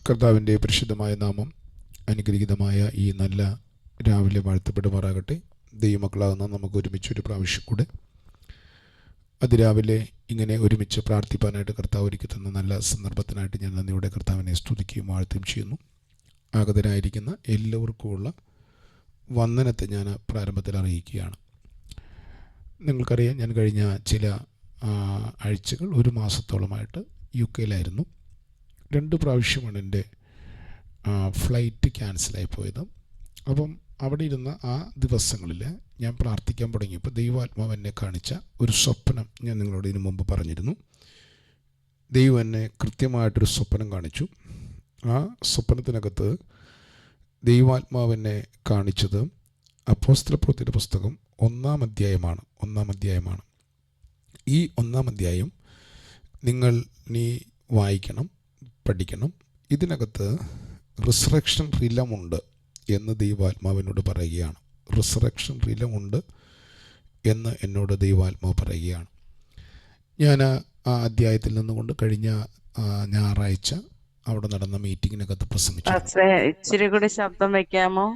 കർത്താവിൻ്റെ പരിശുദ്ധമായ നാമം അനുഗ്രഹീതമായ ഈ നല്ല രാവിലെ വാഴ്ത്തപ്പെടുമാറാകട്ടെ. ദൈവമക്കളാകുന്ന നമുക്ക് ഒരുമിച്ചൊരു പ്രാവശ്യം കൂടെ അതിരാവിലെ ഇങ്ങനെ ഒരുമിച്ച് പ്രാർത്ഥിപ്പാനായിട്ട് കർത്താവ് ഒരുക്കി തന്ന നല്ല സന്ദർഭത്തിനായിട്ട് ഞാൻ നന്ദിയോടെ കർത്താവിനെ സ്തുതിക്കുകയും വാഴ്ത്തുകയും ചെയ്യുന്നു. ആഗതരായിരിക്കുന്ന എല്ലാവർക്കുമുള്ള വന്ദനത്തെ ഞാൻ പ്രാരംഭത്തിൽ അറിയിക്കുകയാണ്. നിങ്ങൾക്കറിയാം, ഞാൻ കഴിഞ്ഞ ചില ആഴ്ചകൾ, ഒരു മാസത്തോളമായിട്ട് UK-യിലായിരുന്നു. 2 പ്രാവശ്യമാണ് എൻ്റെ ഫ്ലൈറ്റ് ക്യാൻസലായി പോയത്. അപ്പം അവിടെ ഇരുന്ന ആ ദിവസങ്ങളിൽ ഞാൻ പ്രാർത്ഥിക്കാൻ തുടങ്ങിയപ്പോൾ ദൈവാത്മാവ് എന്നെ കാണിച്ച ഒരു സ്വപ്നം ഞാൻ നിങ്ങളോട് ഇതിനു മുമ്പ് പറഞ്ഞിരുന്നു. ദൈവം എന്നെ കൃത്യമായിട്ടൊരു സ്വപ്നം കാണിച്ചു. ആ സ്വപ്നത്തിനകത്ത് ദൈവാത്മാവ് എന്നെ കാണിച്ചത് അപ്പോസ്തലപ്രവൃത്തിയുടെ പുസ്തകം 1-ാം അധ്യായമാണ്. ഈ 1-ാം അധ്യായം നീ വായിക്കണം, പഠിക്കണം. ഇതിനകത്ത് റിസറക്ഷൻ റിലമുണ്ട് എന്ന് ദൈവാത്മാവിനോട് പറയുകയാണ്. റിസറക്ഷൻ റിലമുണ്ട് എന്ന് എന്നോട് ദൈവാത്മാവ് പറയുകയാണ്. ഞാൻ ആ അധ്യായത്തിൽ നിന്നുകൊണ്ട് കഴിഞ്ഞ ഞായറാഴ്ച അവിടെ നടന്ന മീറ്റിങ്ങിനകത്ത് പ്രസംഗിച്ചു. ഇച്ചിരി കൂടി ശബ്ദം വെക്കാമോ?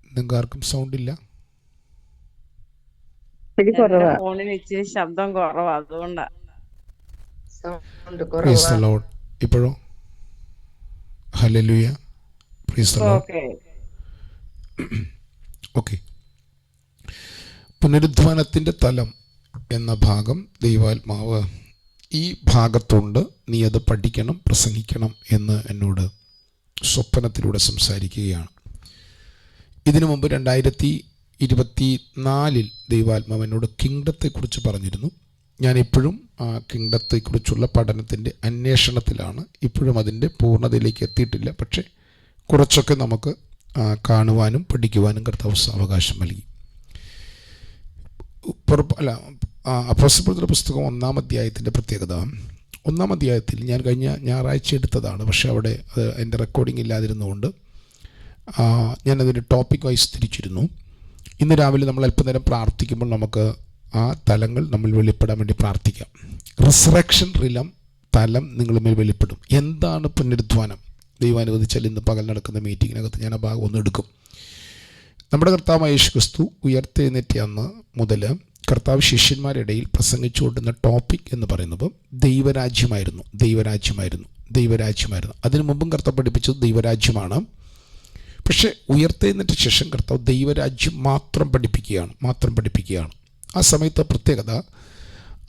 നിങ്ങൾക്ക് ആർക്കും സൗണ്ട് ഇല്ല? ഫോണിന് ഇച്ചിരി ശബ്ദം കുറവാ, അതുകൊണ്ടാ. ഇപ്പോഴോ? Hallelujah, praise the Lord. Okay. പുനരുദ്ധാനത്തിൻ്റെ തലം എന്ന ഭാഗം ദൈവാത്മാവ് ഈ ഭാഗത്തുണ്ട്, നീ അത് പഠിക്കണം, പ്രസംഗിക്കണം എന്ന് എന്നോട് സ്വപ്നത്തിലൂടെ സംസാരിക്കുകയാണ്. ഇതിനു മുമ്പ് 2024 ദൈവാത്മാവ് എന്നോട് കിങ്ഡത്തെക്കുറിച്ച് പറഞ്ഞിരുന്നു. ഞാനിപ്പോഴും ആ കിങ്ഡത്തെക്കുറിച്ചുള്ള പഠനത്തിൻ്റെ അന്വേഷണത്തിലാണ്. ഇപ്പോഴും അതിൻ്റെ പൂർണ്ണതയിലേക്ക് എത്തിയിട്ടില്ല. പക്ഷേ കുറച്ചൊക്കെ നമുക്ക് കാണുവാനും പഠിക്കുവാനും കർത്താവ് അവകാശം നൽകി. അപ്പോസ്തലപ്രവൃത്തിയുടെ പുസ്തകം 1-ാം അധ്യായത്തിൻ്റെ പ്രത്യേകത, 1-ാം അധ്യായത്തിൽ ഞാൻ കഴിഞ്ഞ ഞായറാഴ്ച എടുത്തതാണ്. പക്ഷേ അവിടെ എൻ്റെ റെക്കോർഡിംഗ് ഇല്ലാതിരുന്നുകൊണ്ട് ഞാനതിൻ്റെ ടോപ്പിക് വൈസ് തിരിച്ചിരുന്നു. ഇന്ന് രാവിലെ നമ്മൾ അല്പനേരം പ്രാർത്ഥിക്കുമ്പോൾ നമുക്ക് ആ തലങ്ങൾ നമ്മൾ വെളിപ്പെടാൻ വേണ്ടി പ്രാർത്ഥിക്കാം. റിസറക്ഷൻ റിലം തലം നിങ്ങളുമേൽ വെളിപ്പെടും. എന്താണ് പുനരുദ്ധാനം? ദൈവം അനുവദിച്ചാൽ ഇന്ന് പകൽ നടക്കുന്ന മീറ്റിങ്ങിനകത്ത് ഞാൻ ആ ഭാഗം ഒന്ന് എടുക്കും. നമ്മുടെ കർത്താവായ യേശു ക്രിസ്തു ഉയർത്തെഴുന്നേറ്റ അന്ന് മുതൽ കർത്താവ് ശിഷ്യന്മാരുടെ ഇടയിൽ പ്രസംഗിച്ചുകൊണ്ടിരുന്ന ടോപ്പിക് എന്ന് പറയുന്നത് ദൈവരാജ്യമായിരുന്നു. അതിനു മുമ്പും കർത്താവ് പഠിപ്പിച്ചത് ദൈവരാജ്യമാണ്. പക്ഷേ ഉയർത്തെഴുന്നേറ്റ ശേഷം കർത്താവ് ദൈവരാജ്യം മാത്രം പഠിപ്പിക്കുകയാണ്. ആ സമയത്ത് പ്രത്യേകത,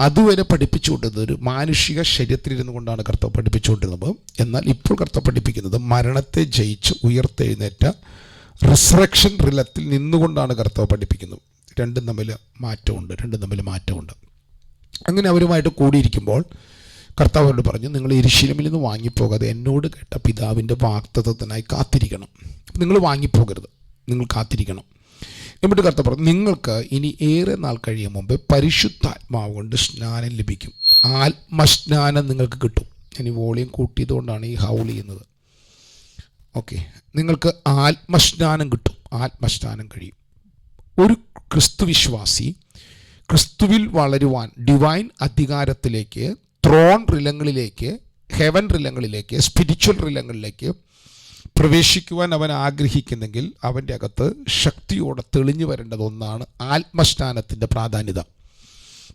അതുവരെ പഠിപ്പിച്ചുകൊണ്ടിരുന്നത് ഒരു മാനുഷിക ശരീരത്തിലിരുന്നു കൊണ്ടാണ് കർത്താവ് പഠിപ്പിച്ചുകൊണ്ടിരുന്നത്. എന്നാൽ ഇപ്പോൾ കർത്താവ് പഠിപ്പിക്കുന്നത് മരണത്തെ ജയിച്ച് ഉയർത്തെഴുന്നേറ്റ റിസറക്ഷൻ റിലത്തിൽ നിന്നുകൊണ്ടാണ് കർത്താവ് പഠിപ്പിക്കുന്നത്. രണ്ടും തമ്മിൽ മാറ്റമുണ്ട്. അങ്ങനെ അവരുമായിട്ട് കൂടിയിരിക്കുമ്പോൾ കർത്താവോട് പറഞ്ഞു, നിങ്ങൾ യെരൂശലേമിൽ നിന്ന് വാങ്ങിപ്പോകാതെ എന്നോട് കേട്ട പിതാവിൻ്റെ വാഗ്ദത്തത്തിനായി കാത്തിരിക്കണം. നിങ്ങൾ വാങ്ങിപ്പോകരുത്, നിങ്ങൾ കാത്തിരിക്കണം. എന്നിട്ട് കർത്താവ് പറഞ്ഞു, നിങ്ങൾക്ക് ഇനി ഏറെ നാൾ കഴിയും മുമ്പ് പരിശുദ്ധാത്മാവ് കൊണ്ട് സ്നാനം ലഭിക്കും. ആത്മസ്നാനം നിങ്ങൾക്ക് കിട്ടും. ഇനി വോളിയം കൂട്ടിയതുകൊണ്ടാണ് ഈ ഹൗൾ ചെയ്യുന്നത്. ഓക്കെ, നിങ്ങൾക്ക് ആത്മസ്നാനം കിട്ടും, ആത്മസ്നാനം കഴിയും. ഒരു ക്രിസ്തുവിശ്വാസി ക്രിസ്തുവിൽ വളരുവാൻ ഡിവൈൻ അധികാരത്തിലേക്ക്, ത്രോൺ റിലങ്ങളിലേക്ക്, ഹെവൻ റിലങ്ങളിലേക്ക്, സ്പിരിച്വൽ റിലങ്ങളിലേക്ക് പ്രവേശിക്കുവാൻ അവൻ ആഗ്രഹിക്കുന്നെങ്കിൽ അവൻ്റെ അകത്ത് ശക്തിയോടെ തെളിഞ്ഞു വരേണ്ടത് ഒന്നാണ് ആത്മസ്നാനത്തിൻ്റെ പ്രാധാന്യത.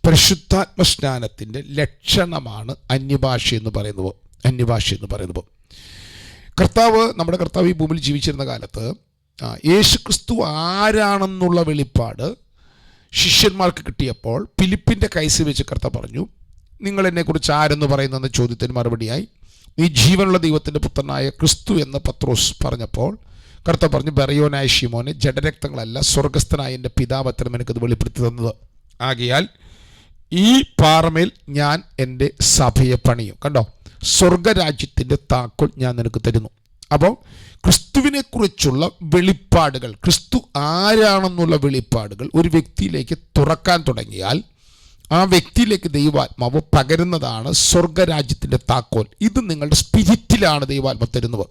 പരിശുദ്ധാത്മസ്നാനത്തിൻ്റെ ലക്ഷണമാണ് അന്യഭാഷ എന്ന് പറയുന്നത്. നമ്മുടെ കർത്താവ് ഈ ഭൂമിയിൽ ജീവിച്ചിരുന്ന കാലത്ത് യേശുക്രിസ്തു ആരാണെന്നുള്ള വെളിപ്പാട് ശിഷ്യന്മാർക്ക് കിട്ടിയപ്പോൾ ഫിലിപ്പിൻ്റെ കൈസ് വെച്ച് കർത്താവ് പറഞ്ഞു, നിങ്ങൾ എന്നെക്കുറിച്ച് ആരെന്ന് പറയുന്നെന്ന ചോദ്യത്തിന് മറുപടിയായി, നീ ജീവനുള്ള ദൈവത്തിൻ്റെ പുത്രനായ ക്രിസ്തു എന്ന് പത്രോസ് പറഞ്ഞപ്പോൾ കർത്താവ് പറഞ്ഞു, ബെറയോനായ ശിമോനെ, ജഡരക്തങ്ങളല്ല സ്വർഗസ്ഥനായ എൻ്റെ പിതാവ് അത്തരം എനിക്കത് വെളിപ്പെടുത്തി തന്നത്. ആകയാൽ ഈ പാറമേൽ ഞാൻ എൻ്റെ സഭയെ പണിയും. കണ്ടോ, സ്വർഗരാജ്യത്തിൻ്റെ താക്കോൽ ഞാൻ നിനക്ക് തരുന്നു. അപ്പോൾ ക്രിസ്തുവിനെക്കുറിച്ചുള്ള വെളിപ്പാടുകൾ, ക്രിസ്തു ആരാണെന്നുള്ള വെളിപ്പാടുകൾ ഒരു വ്യക്തിയിലേക്ക് തുറക്കാൻ തുടങ്ങിയാൽ ആ വ്യക്തിയിലേക്ക് ദൈവാത്മാവ് പകരുന്നതാണ് സ്വർഗരാജ്യത്തിൻ്റെ താക്കോൽ. ഇത് നിങ്ങളുടെ സ്പിരിറ്റിലാണ് ദൈവാത്മാവ് തരുന്നത്.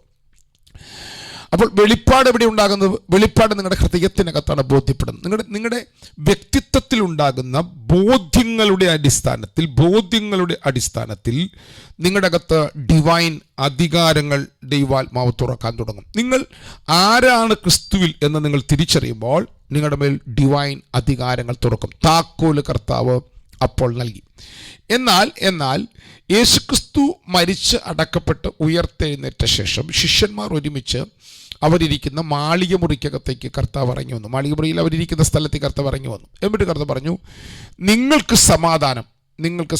അപ്പോൾ വെളിപ്പാട് എവിടെ ഉണ്ടാകുന്നത്? വെളിപ്പാട് നിങ്ങളുടെ ഹൃദയത്തിനകത്താണ് ബോധ്യപ്പെടുന്നത്. നിങ്ങളുടെ വ്യക്തിത്വത്തിൽ ഉണ്ടാകുന്ന ബോധ്യങ്ങളുടെ അടിസ്ഥാനത്തിൽ നിങ്ങളുടെ അകത്ത് ഡിവൈൻ അധികാരങ്ങൾ ദൈവാത്മാവ് തുറക്കാൻ തുടങ്ങും. നിങ്ങൾ ആരാണ് ക്രിസ്തുവിൽ എന്ന് നിങ്ങൾ തിരിച്ചറിയുമ്പോൾ നിങ്ങളുടെ മേൽ ഡിവൈൻ അധികാരങ്ങൾ തുറക്കും. താക്കോല് കർത്താവ് അപ്പോൾ നൽകി. എന്നാൽ യേശുക്രിസ്തു മരിച്ച് അടക്കപ്പെട്ട് ഉയർത്തെഴുന്നേറ്റ ശേഷം ശിഷ്യന്മാർ ഒരുമിച്ച് അവരിയ്ക്കുന്ന മാളിക മുറിക്കകത്തേക്ക് കർത്താവ് ഇറങ്ങി വന്നു. മാളിക മുറിയിൽ അവരിയ്ക്കുന്ന സ്ഥലത്തേക്ക് കർത്താവ് ഇറങ്ങി വന്നു. എന്നിട്ട് കർത്താവ് പറഞ്ഞു, നിങ്ങൾക്ക് സമാധാനം, നിങ്ങൾക്ക്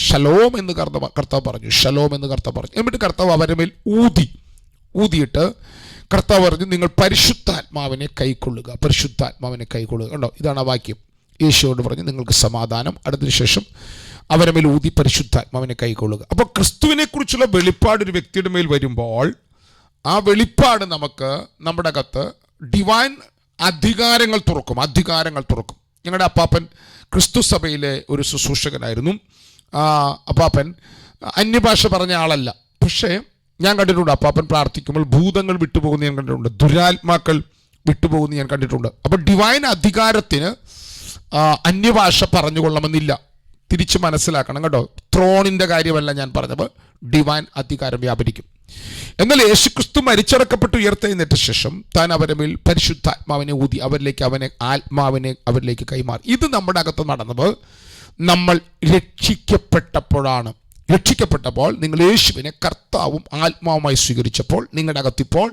ശലോം എന്ന് കർത്താവ് പറഞ്ഞു. ശലോം എന്ന് കർത്താവ് പറഞ്ഞു. എന്നിട്ട് കർത്താവ് അവരുടെ മേൽ ഊതിയിട്ട് കർത്താവ് പറഞ്ഞു, നിങ്ങൾ പരിശുദ്ധാത്മാവിനെ കൈക്കൊള്ളുക. കണ്ടോ, ഇതാണ് ആ വാക്യം. യേശുവോട് പറഞ്ഞു, നിങ്ങൾക്ക് സമാധാനം. അടുത്തതിന് ശേഷം അവരുടെ മേൽ ഊതി പരിശുദ്ധാത്മാവിനെ കൈക്കൊള്ളുക. അപ്പോൾ ക്രിസ്തുവിനെ കുറിച്ചുള്ള വെളിപ്പാട് ഒരു വ്യക്തിയുടെ മേൽ വരുമ്പോൾ ആ വെളിപ്പാട് നമുക്ക് നമ്മുടെ അകത്ത് ഡിവൈൻ അധികാരങ്ങൾ തുറക്കും. ഞങ്ങളുടെ അപ്പാപ്പൻ ക്രിസ്തു സഭയിലെ ഒരു ശുശ്രൂഷകനായിരുന്നു. അപ്പാപ്പൻ അന്യഭാഷ പറഞ്ഞ ആളല്ല. പക്ഷേ ഞാൻ കണ്ടിട്ടുണ്ട്, അപ്പാപ്പൻ പ്രാർത്ഥിക്കുമ്പോൾ ഭൂതങ്ങൾ വിട്ടുപോകുന്ന ഞാൻ കണ്ടിട്ടുണ്ട്, ദുരാത്മാക്കൾ വിട്ടുപോകുന്ന ഞാൻ കണ്ടിട്ടുണ്ട്. അപ്പോൾ ഡിവൈൻ അധികാരത്തിന് അന്യഭാഷ പറഞ്ഞുകൊള്ളണമെന്നില്ല. തിരിച്ച് മനസ്സിലാക്കണം കേട്ടോ. ത്രോണിൻ്റെ കാര്യമല്ല ഞാൻ പറഞ്ഞത്, ഡിവൈൻ അധികാരം വ്യാപരിക്കും. എന്നാൽ യേശുക്രിസ്തു മരിച്ചടക്കപ്പെട്ട് ഉയർത്തെഴുന്നേറ്റ ശേഷം താൻ അവരുടെ മേൽ പരിശുദ്ധാത്മാവിനെ ഊതി ആത്മാവിനെ അവരിലേക്ക് കൈമാറി. ഇത് നമ്മുടെ അകത്ത് നടന്നത് നമ്മൾ രക്ഷിക്കപ്പെട്ടപ്പോൾ നിങ്ങൾ യേശുവിനെ കർത്താവും ആത്മാവുമായി സ്വീകരിച്ചപ്പോൾ നിങ്ങളുടെ അകത്തിപ്പോൾ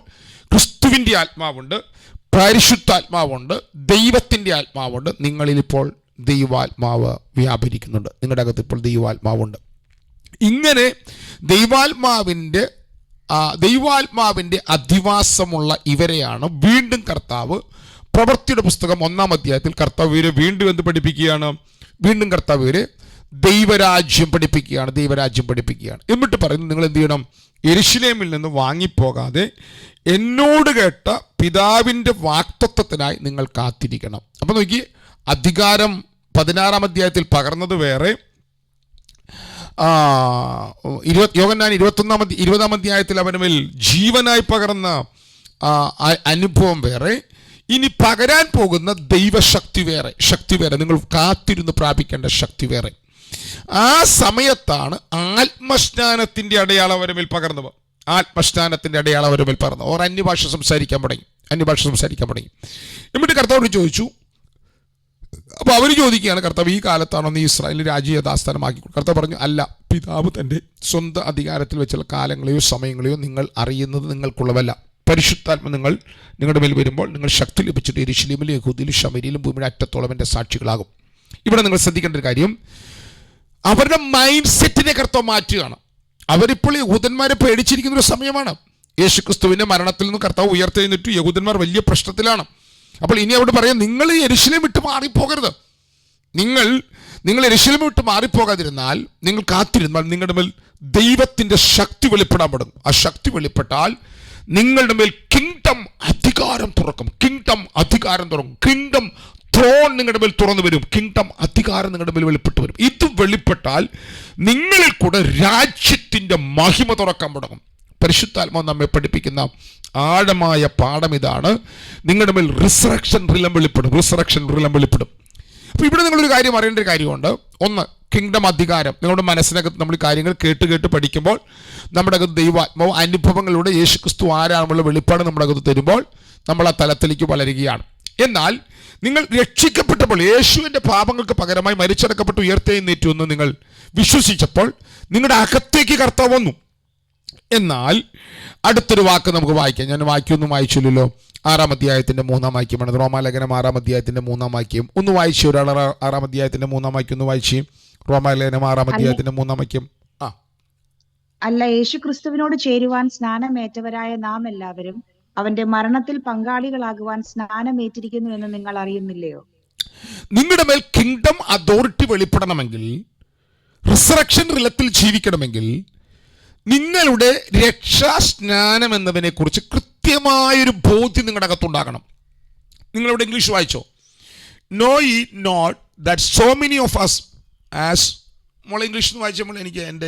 ക്രിസ്തുവിൻ്റെ ആത്മാവുണ്ട്, പരിശുദ്ധാത്മാവുണ്ട്, ദൈവത്തിൻ്റെ ആത്മാവുണ്ട്. നിങ്ങളിലിപ്പോൾ ദൈവാത്മാവ് വ്യാപരിക്കുന്നുണ്ട്. നിങ്ങളുടെ അകത്ത് ഇപ്പോൾ ദൈവാത്മാവുണ്ട്. ഇങ്ങനെ ദൈവാത്മാവിൻ്റെ അധിവാസമുള്ള ഇവരെയാണ് വീണ്ടും കർത്താവ് പ്രവൃത്തിയുടെ പുസ്തകം 1-ാം അധ്യായത്തിൽ കർത്താവ് ഇവരെ വീണ്ടും എന്ത് പഠിപ്പിക്കുകയാണ്? വീണ്ടും കർത്താവ് ഇവരെ ദൈവരാജ്യം പഠിപ്പിക്കുകയാണ്. എന്നിട്ട് പറയുന്നു, നിങ്ങൾ എന്ത് ചെയ്യണം? യെരുശലേമിൽ നിന്ന് വാങ്ങിപ്പോകാതെ എന്നോട് കേട്ട പിതാവിൻ്റെ വാഗ്ദത്തത്തിനായി നിങ്ങൾ കാത്തിരിക്കണം. അപ്പം നോക്കി, അധികാരം 16-ാം അധ്യായത്തിൽ പകർന്നത് വേറെ, യോഹന്നാൻ 20-ാം അധ്യായത്തിൽ അവന് മേൽ ജീവനായി പകർന്ന അനുഭവം വേറെ. ഇനി പകരാൻ പോകുന്ന ദൈവശക്തി വേറെ, നിങ്ങൾ കാത്തിരുന്ന് പ്രാപിക്കേണ്ട ശക്തി വേറെ. ആ സമയത്താണ് ആത്മസ്നാനത്തിൻ്റെ അടയാളം അവരുടെ മേൽ പകർന്നത്. അവർ അന്യഭാഷ സംസാരിക്കാൻ തുടങ്ങി. എന്നിട്ട് കർത്താവോട് ചോദിച്ചു. അപ്പോൾ അവർ ചോദിക്കുകയാണ്, കർത്താവ് ഈ കാലത്താണോ നീ ഇസ്രായേലിൽ രാജ്യ യഥാസ്ഥാനമാക്കി? കർത്താവ് പറഞ്ഞു, അല്ല, പിതാവ് തൻ്റെ സ്വന്തം അധികാരത്തിൽ വെച്ചുള്ള കാലങ്ങളെയോ സമയങ്ങളെയോ നിങ്ങൾ അറിയുന്നത് നിങ്ങൾക്കുള്ളവല്ല. പരിശുദ്ധാത്മ നിങ്ങളുടെ മേൽ വരുമ്പോൾ നിങ്ങൾ ശക്തി ലഭിച്ചിട്ട് യെരുശലേമിലും യഹൂദയിലും ശമര്യയിലും ഭൂമിയുടെ അറ്റത്തോളം എൻ്റെ സാക്ഷികളാകും. ഇവിടെ നിങ്ങൾ ശ്രദ്ധിക്കേണ്ട ഒരു കാര്യം, അവരുടെ മൈൻഡ് സെറ്റിനെ കർത്താവ് മാറ്റുകയാണ്. അവരിപ്പോൾ യഹൂദന്മാരെ പേടിച്ചിരിക്കുന്ന ഒരു സമയമാണ്. യേശുക്രിസ്തുവിൻ്റെ മരണത്തിൽ നിന്ന് കർത്താവ് ഉയർത്തെഴുന്നേറ്റു. യഹൂദന്മാർ വലിയ പ്രശ്നത്തിലാണ്. അപ്പോൾ ഇനി അവിടെ പറയാം, നിങ്ങൾ യെരുശലേം വിട്ട് മാറിപ്പോകരുത്. നിങ്ങൾ യെരുശലേം വിട്ട് മാറിപ്പോകാതിരുന്നാൽ, നിങ്ങൾ കാത്തിരുന്നാൽ നിങ്ങളുടെ മേൽ ദൈവത്തിൻ്റെ ശക്തി വെളിപ്പെടാൻ തുടങ്ങും. ആ ശക്തി വെളിപ്പെട്ടാൽ നിങ്ങളുടെ മേൽ കിങ്ഡം അധികാരം തുറക്കും. കിങ്ഡം ത്രോൺ നിങ്ങളുടെ മേൽ തുറന്നു വരും. കിങ്ഡം അധികാരം നിങ്ങളുടെ മേൽ വെളിപ്പെട്ട് വരും. ഇത് വെളിപ്പെട്ടാൽ നിങ്ങളിൽ കൂടെ രാജ്യത്തിൻ്റെ മഹിമ തുറക്കാൻ തുടങ്ങും. പരിശുദ്ധാത്മാവ് നമ്മെ പഠിപ്പിക്കുന്ന ആഴമായ പാഠം ഇതാണ്. നിങ്ങളുടെ മേൽ റിസറക്ഷൻ റിലം വെളിപ്പെടും. അപ്പോൾ ഇവിടെ നിങ്ങളൊരു കാര്യം അറിയേണ്ട ഒരു കാര്യമുണ്ട്. ഒന്ന്, കിങ്ഡം അധികാരം. നിങ്ങളുടെ മനസ്സിനകത്ത് നമ്മൾ കാര്യങ്ങൾ കേട്ട് പഠിക്കുമ്പോൾ നമ്മുടെ അകത്ത് ദൈവാത്മാവ് അനുഭവങ്ങളുടെ യേശുക്രിസ്തു ആരാണെന്നുള്ള വെളിപ്പാട് നമ്മുടെ അകത്ത് തരുമ്പോൾ നമ്മൾ ആ തലത്തിലേക്ക് വളരുകയാണ്. എന്നാൽ നിങ്ങൾ രക്ഷിക്കപ്പെട്ടപ്പോൾ, യേശുവിൻ്റെ പാപങ്ങൾക്ക് പകരമായി മരിച്ചടക്കപ്പെട്ട് ഉയർത്തെഴുന്നേറ്റു എന്ന് നിങ്ങൾ വിശ്വസിച്ചപ്പോൾ നിങ്ങളുടെ അകത്തേക്ക് കർത്താവ് വന്നു. എന്നാൽ അടുത്തൊരു വാക്ക് നമുക്ക് വായിക്കാം. ഞാൻ വാക്യമൊന്നും വായിച്ചില്ലല്ലോ. 6-ാം അധ്യായത്തിൻ്റെ 3-ാം വാക്യമാണ്. റോമാലേഖനം 6-ാം അധ്യായത്തിൻ്റെ 3-ാം വാക്യം ഒന്ന് വായിച്ചു. ഒരാൾ 6-ാം അധ്യായത്തിൻ്റെ 3-ാം വാക്യം ഒന്ന് വായിച്ചു. റോമാലേഖനം 6-ാം അധ്യായത്തിൻ്റെ 3-ാം വാക്യം. അല്ല, യേശു ക്രിസ്തുവിനോട് ചേരുവാൻ സ്നാനമേറ്റവരായ നാം എല്ലാവരും അവന്റെ മരണത്തിൽ പങ്കാളികളാകുവാൻ സ്നാനമേറ്റിരിക്കുന്നു എന്ന് നിങ്ങൾ അറിയുന്നില്ലയോ? നിങ്ങളുടെ മേൽ കിങ്ഡം അതോറിറ്റി വെളിപ്പെടണമെങ്കിൽ, റിസറക്ഷൻ റിലത്തിൽ ജീവിക്കണമെങ്കിൽ, നിങ്ങളുടെ രക്ഷാസ്നാനം എന്നതിനെ കുറിച്ച് കൃത്യമായൊരു ബോധ്യം നിങ്ങളുടെ അകത്തുണ്ടാകണം. നിങ്ങളിവിടെ ഇംഗ്ലീഷ് വായിച്ചോ? No ye not that so many of us as മോളെ ഇംഗ്ലീഷ് വായിച്ചപ്പോൾ എനിക്ക് എൻ്റെ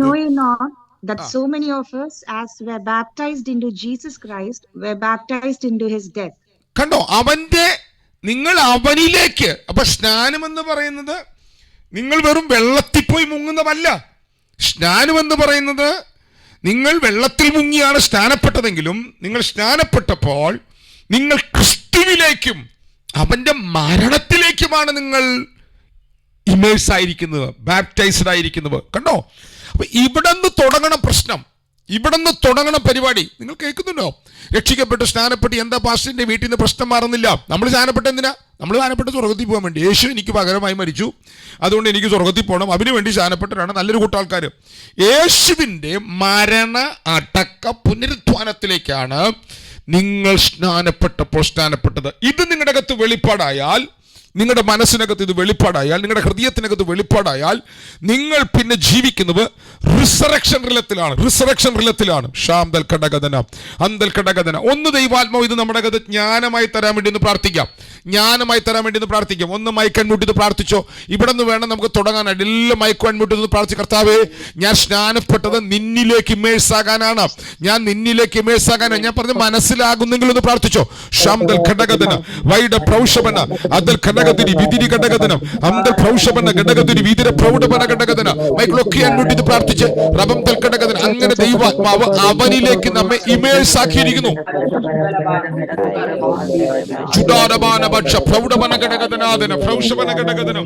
Know ye not that so many of us, as were baptized into Jesus Christ, were baptized into his death. കണ്ടോ, നിങ്ങൾ അവനിലേക്ക്. അപ്പൊ സ്നാനം എന്ന് പറയുന്നത് നിങ്ങൾ വെറും വെള്ളത്തിൽ പോയി മുങ്ങുന്നതല്ല. സ്നാനം എന്ന് പറയുന്നത് നിങ്ങൾ വെള്ളത്തിൽ മുങ്ങിയാണ് സ്നാനപ്പെട്ടതെങ്കിലും നിങ്ങൾ സ്നാനപ്പെട്ടപ്പോൾ നിങ്ങൾ ക്രിസ്തുവിലേക്കും അവന്റെ മരണത്തിലേക്കുമാണ് നിങ്ങൾ ഇമേഴ്സ് ആയിരിക്കുന്നത്, ബാപ്റ്റൈസ്ഡ് ആയിരിക്കുന്നത്. കണ്ടോ, അപ്പൊ ഇവിടെ നിന്ന് തുടങ്ങണം പ്രശ്നം, ഇവിടെ നിന്ന് തുടങ്ങണം പരിപാടി. നിങ്ങൾ കേൾക്കുന്നുണ്ടോ? രക്ഷിക്കപ്പെട്ട് സ്നാനപ്പെട്ട് എന്താ പാസ്റ്ററിന്റെ വീട്ടിൽ നിന്ന് പ്രശ്നം മാറുന്നില്ല? നമ്മൾ സ്നാനപ്പെട്ട എന്തിനാ? നമ്മൾ സ്നാനപ്പെട്ട് സ്വർഗത്തിൽ പോകാൻ വേണ്ടി. യേശു എനിക്ക് പകരമായി മരിച്ചു, അതുകൊണ്ട് എനിക്ക് സ്വർഗത്തിൽ പോകണം, അതിനു വേണ്ടി സ്നാനപ്പെട്ടിട്ടാണ് നല്ലൊരു കൂട്ടാൾക്കാർ. യേശുവിൻ്റെ മരണ അടക്ക പുനരുത്ഥാനത്തിലേക്കാണ് നിങ്ങൾ സ്നാനപ്പെട്ടത്. ഇത് നിങ്ങളുടെ അകത്ത് വെളിപ്പാടായാൽ, നിങ്ങളുടെ മനസ്സിനകത്ത് ഇത് വെളിപ്പാടായാൽ, നിങ്ങളുടെ ഹൃദയത്തിനകത്ത് വെളിപ്പാടായാൽ, നിങ്ങൾ പിന്നെ ജീവിക്കുന്നത് റിസറക്ഷൻ റിലത്തിലാണ്. ഷാംദൽ ഘടകഥന അന്തൽ ഘടകഥന. ഒന്ന് ദൈവാത്മാവ് ഇത് നമ്മുടെ അകത്ത് ജ്ഞാനമായി തരാൻ വേണ്ടി ഒന്ന് പ്രാർത്ഥിക്കാം. ഒന്ന് മൈക്ക് അൺമ്യൂട്ട് ചെയ്ത് പ്രാർത്ഥിച്ചോ. ഇവിടെ നിന്ന് വേണം നമുക്ക് തുടങ്ങാനായിട്ട്. എല്ലാം മൈക്ക് അൺമ്യൂട്ട് ചെയ്ത് പ്രാർത്ഥിച്ചു. കർത്താവേ, ഞാൻ സ്നാനപ്പെട്ടത് നിന്നിലേക്ക് ഇമേഴ്സ് ആകാനാണ്. ഞാൻ പറഞ്ഞ് മനസ്സിലാകുന്നെങ്കിൽ ഒന്ന് പ്രാർത്ഥിച്ചോ. ഷാംദൽ ഘടകഥന വൈഡ പ്രൗഷപന അതൽ ഘടകത്തിന് വിതിരി ഘടകഥനം അന്തൽ പ്രൗഷപന ഘടകത്തിന് വിതിര പ്രൗഢപന ഘടകഥന. മൈക്കിലൊക്കെ അൺമ്യൂട്ട് ചെയ്ത് പ്രാർത്ഥിച്ച് റബം തൽ ഘടകഥന. അങ്ങനെ ദൈവാത്മാവ് അവനിലേക്ക് നമ്മെ ഇമേഴ്സ് ആക്കിയിരിക്കുന്നു. പ്രൗഢപന ഘടകഥനാദന പ്രൗഷപന ഘടകഥനം.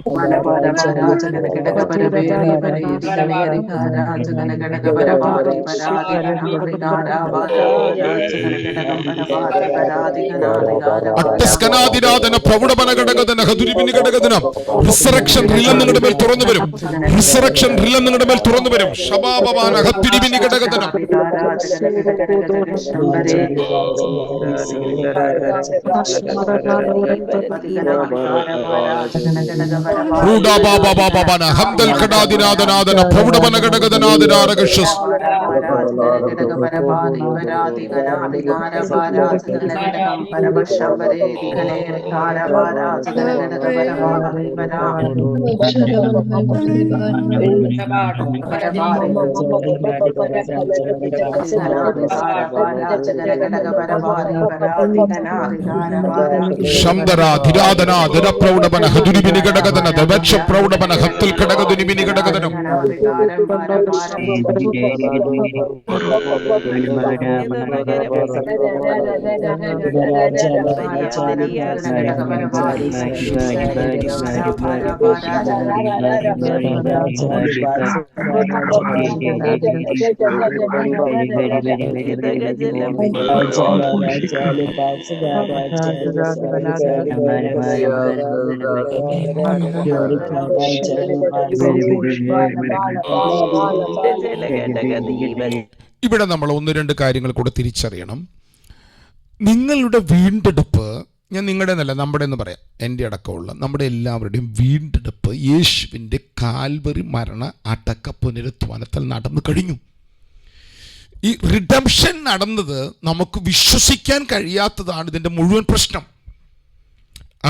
അട്ടസ്കനാദിനാദന പ്രൗഢപന ഘടകഥന ഹദുരിബിനി ഘടകഥനം. റിസറക്ഷൻ റിലം നിങ്ങളുടെ മേൽ തുറന്നു വരും. ശബാബവാന ഹദുരിബിനി ഘടകഥനം. ഹംദൽ ഘടാദിനാദനാദന പ്രൗഢപന ഘടകഥനാദനാരകശസ്. ശംദരാധിരാധന ദരപ്രൗഢപന ഹദുരിബിനി ഘടകഥന ദവക്ഷ പ്രൗഢപന ഹത്തുൽ ഘടകദുനിബിനി ഘടകഥനം. ഇവിടെ നമ്മൾ ഒന്ന് രണ്ട് കാര്യങ്ങൾ കൂടെ തിരിച്ചറിയണം. നിങ്ങളുടെ വീണ്ടെടുപ്പ്, ഞാൻ നിങ്ങളുടെ എന്നല്ല നമ്മുടെ എന്ന് പറയാം, എൻ്റെ അടക്കമുള്ള നമ്മുടെ എല്ലാവരുടെയും വീണ്ടെടുപ്പ് യേശുവിൻ്റെ കാൽവറി മരണ അടക്ക പുനരുത്ഥാനത്തിൽ നടന്നു കഴിഞ്ഞു. ഈ റിഡംഷൻ നടന്നത് നമുക്ക് വിശ്വസിക്കാൻ കഴിയാത്തതാണ് ഇതിൻ്റെ മുഴുവൻ പ്രശ്നം.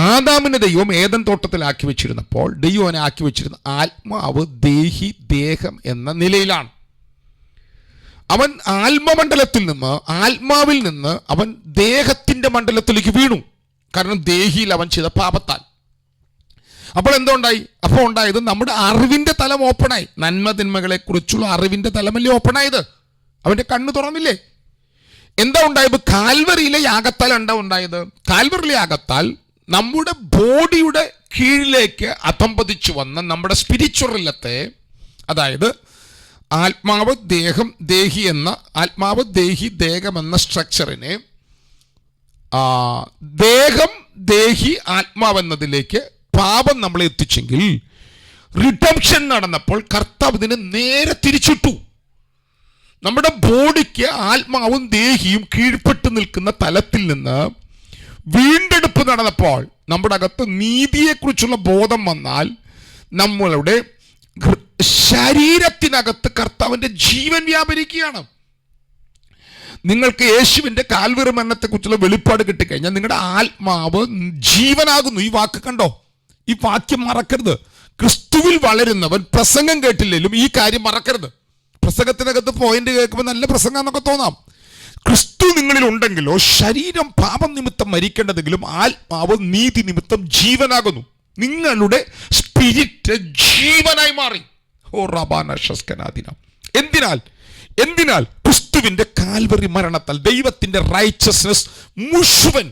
ആദാമിനെ ദൈവം ഏദൻ തോട്ടത്തിലാക്കി വെച്ചിരുന്നപ്പോൾ ദൈവം അവനെ ആക്കി വെച്ചിരുന്ന ആത്മാവ് ദേഹി ദേഹം എന്ന നിലയിലാണ്. അവൻ ആത്മാവിൽ നിന്ന് അവൻ ദേഹത്തിൻ്റെ മണ്ഡലത്തിലേക്ക് വീണു. കാരണം ദേഹിയിൽ അവൻ ചെയ്ത പാപത്താൽ. അപ്പോൾ അപ്പോൾ ഉണ്ടായത് നമ്മുടെ അറിവിൻ്റെ തലം ഓപ്പണായി. നന്മ തിന്മകളെ കുറിച്ചുള്ള അറിവിൻ്റെ തലമല്ലേ ഓപ്പണായത്? അവൻ്റെ കണ്ണ് തുറന്നില്ലേ? എന്താ ഉണ്ടായത്? കാൽവറിയിലെ യാഗത്താൽ ഉണ്ടായത്. കാൽവറിയിലെ യാഗത്താൽ നമ്മുടെ ബോഡിയുടെ കീഴിലേക്ക് അധംപതിച്ചു വന്ന നമ്മുടെ സ്പിരിച്വൽ റിലത്തെ, അതായത് ആത്മാവ് ദേഹം ദേഹി എന്ന ആത്മാവ് ദേഹി ദേഹം എന്ന സ്ട്രക്ചറിനെ ദേഹം ദേഹി ആത്മാവെന്നതിലേക്ക് പാപം നമ്മളെ എത്തിച്ചെങ്കിൽ റിഡംഷൻ നടന്നപ്പോൾ കർത്താവ് ഇതിനെ നേരെ തിരിച്ചിട്ടു. നമ്മുടെ ബോഡിക്ക് ആത്മാവും ദേഹിയും കീഴ്പ്പെട്ട് നിൽക്കുന്ന തലത്തിൽ നിന്ന് വീണ്ടെടുപ്പ് നടന്നപ്പോൾ നമ്മുടെ അകത്ത് നീതിയെക്കുറിച്ചുള്ള ബോധം വന്നാൽ നമ്മളുടെ ശരീരത്തിനകത്ത് കർത്താവിൻ്റെ ജീവൻ വ്യാപരിക്കുകയാണ്. നിങ്ങൾക്ക് യേശുവിൻ്റെ കാൽവറി മരണത്തെക്കുറിച്ചുള്ള വെളിപ്പാട് കിട്ടിക്കഴിഞ്ഞാൽ നിങ്ങളുടെ ആത്മാവ് ജീവനാകുന്നു. ഈ വാക്ക് കണ്ടോ? ഈ വാക്യം മറക്കരുത്. ക്രിസ്തുവിൽ വളരുന്നവൻ പ്രസംഗം കേട്ടില്ലെങ്കിലും ഈ കാര്യം മറക്കരുത്. പ്രസംഗത്തിനകത്ത് പോയിന്റ് കേൾക്കുമ്പോൾ നല്ല പ്രസംഗം തോന്നാം. ക്രിസ്തു നിങ്ങളിൽ ഉണ്ടെങ്കിലോ ശരീരം പാപം നിമിത്തം മരിക്കേണ്ടതെങ്കിലും ആത്മാവ് നീതി നിമിത്തം ജീവനാകുന്നു. നിങ്ങളുടെ സ്പിരിറ്റ് ജീവനായി മാറി. ഓ റബാന ഷസ്കനാദിന. എന്തിനാൽ ക്രിസ്തുവിന്റെ കാൽവറി മരണത്താൽ ദൈവത്തിന്റെ റൈച്ചസ്നെസ് മുഴുവൻ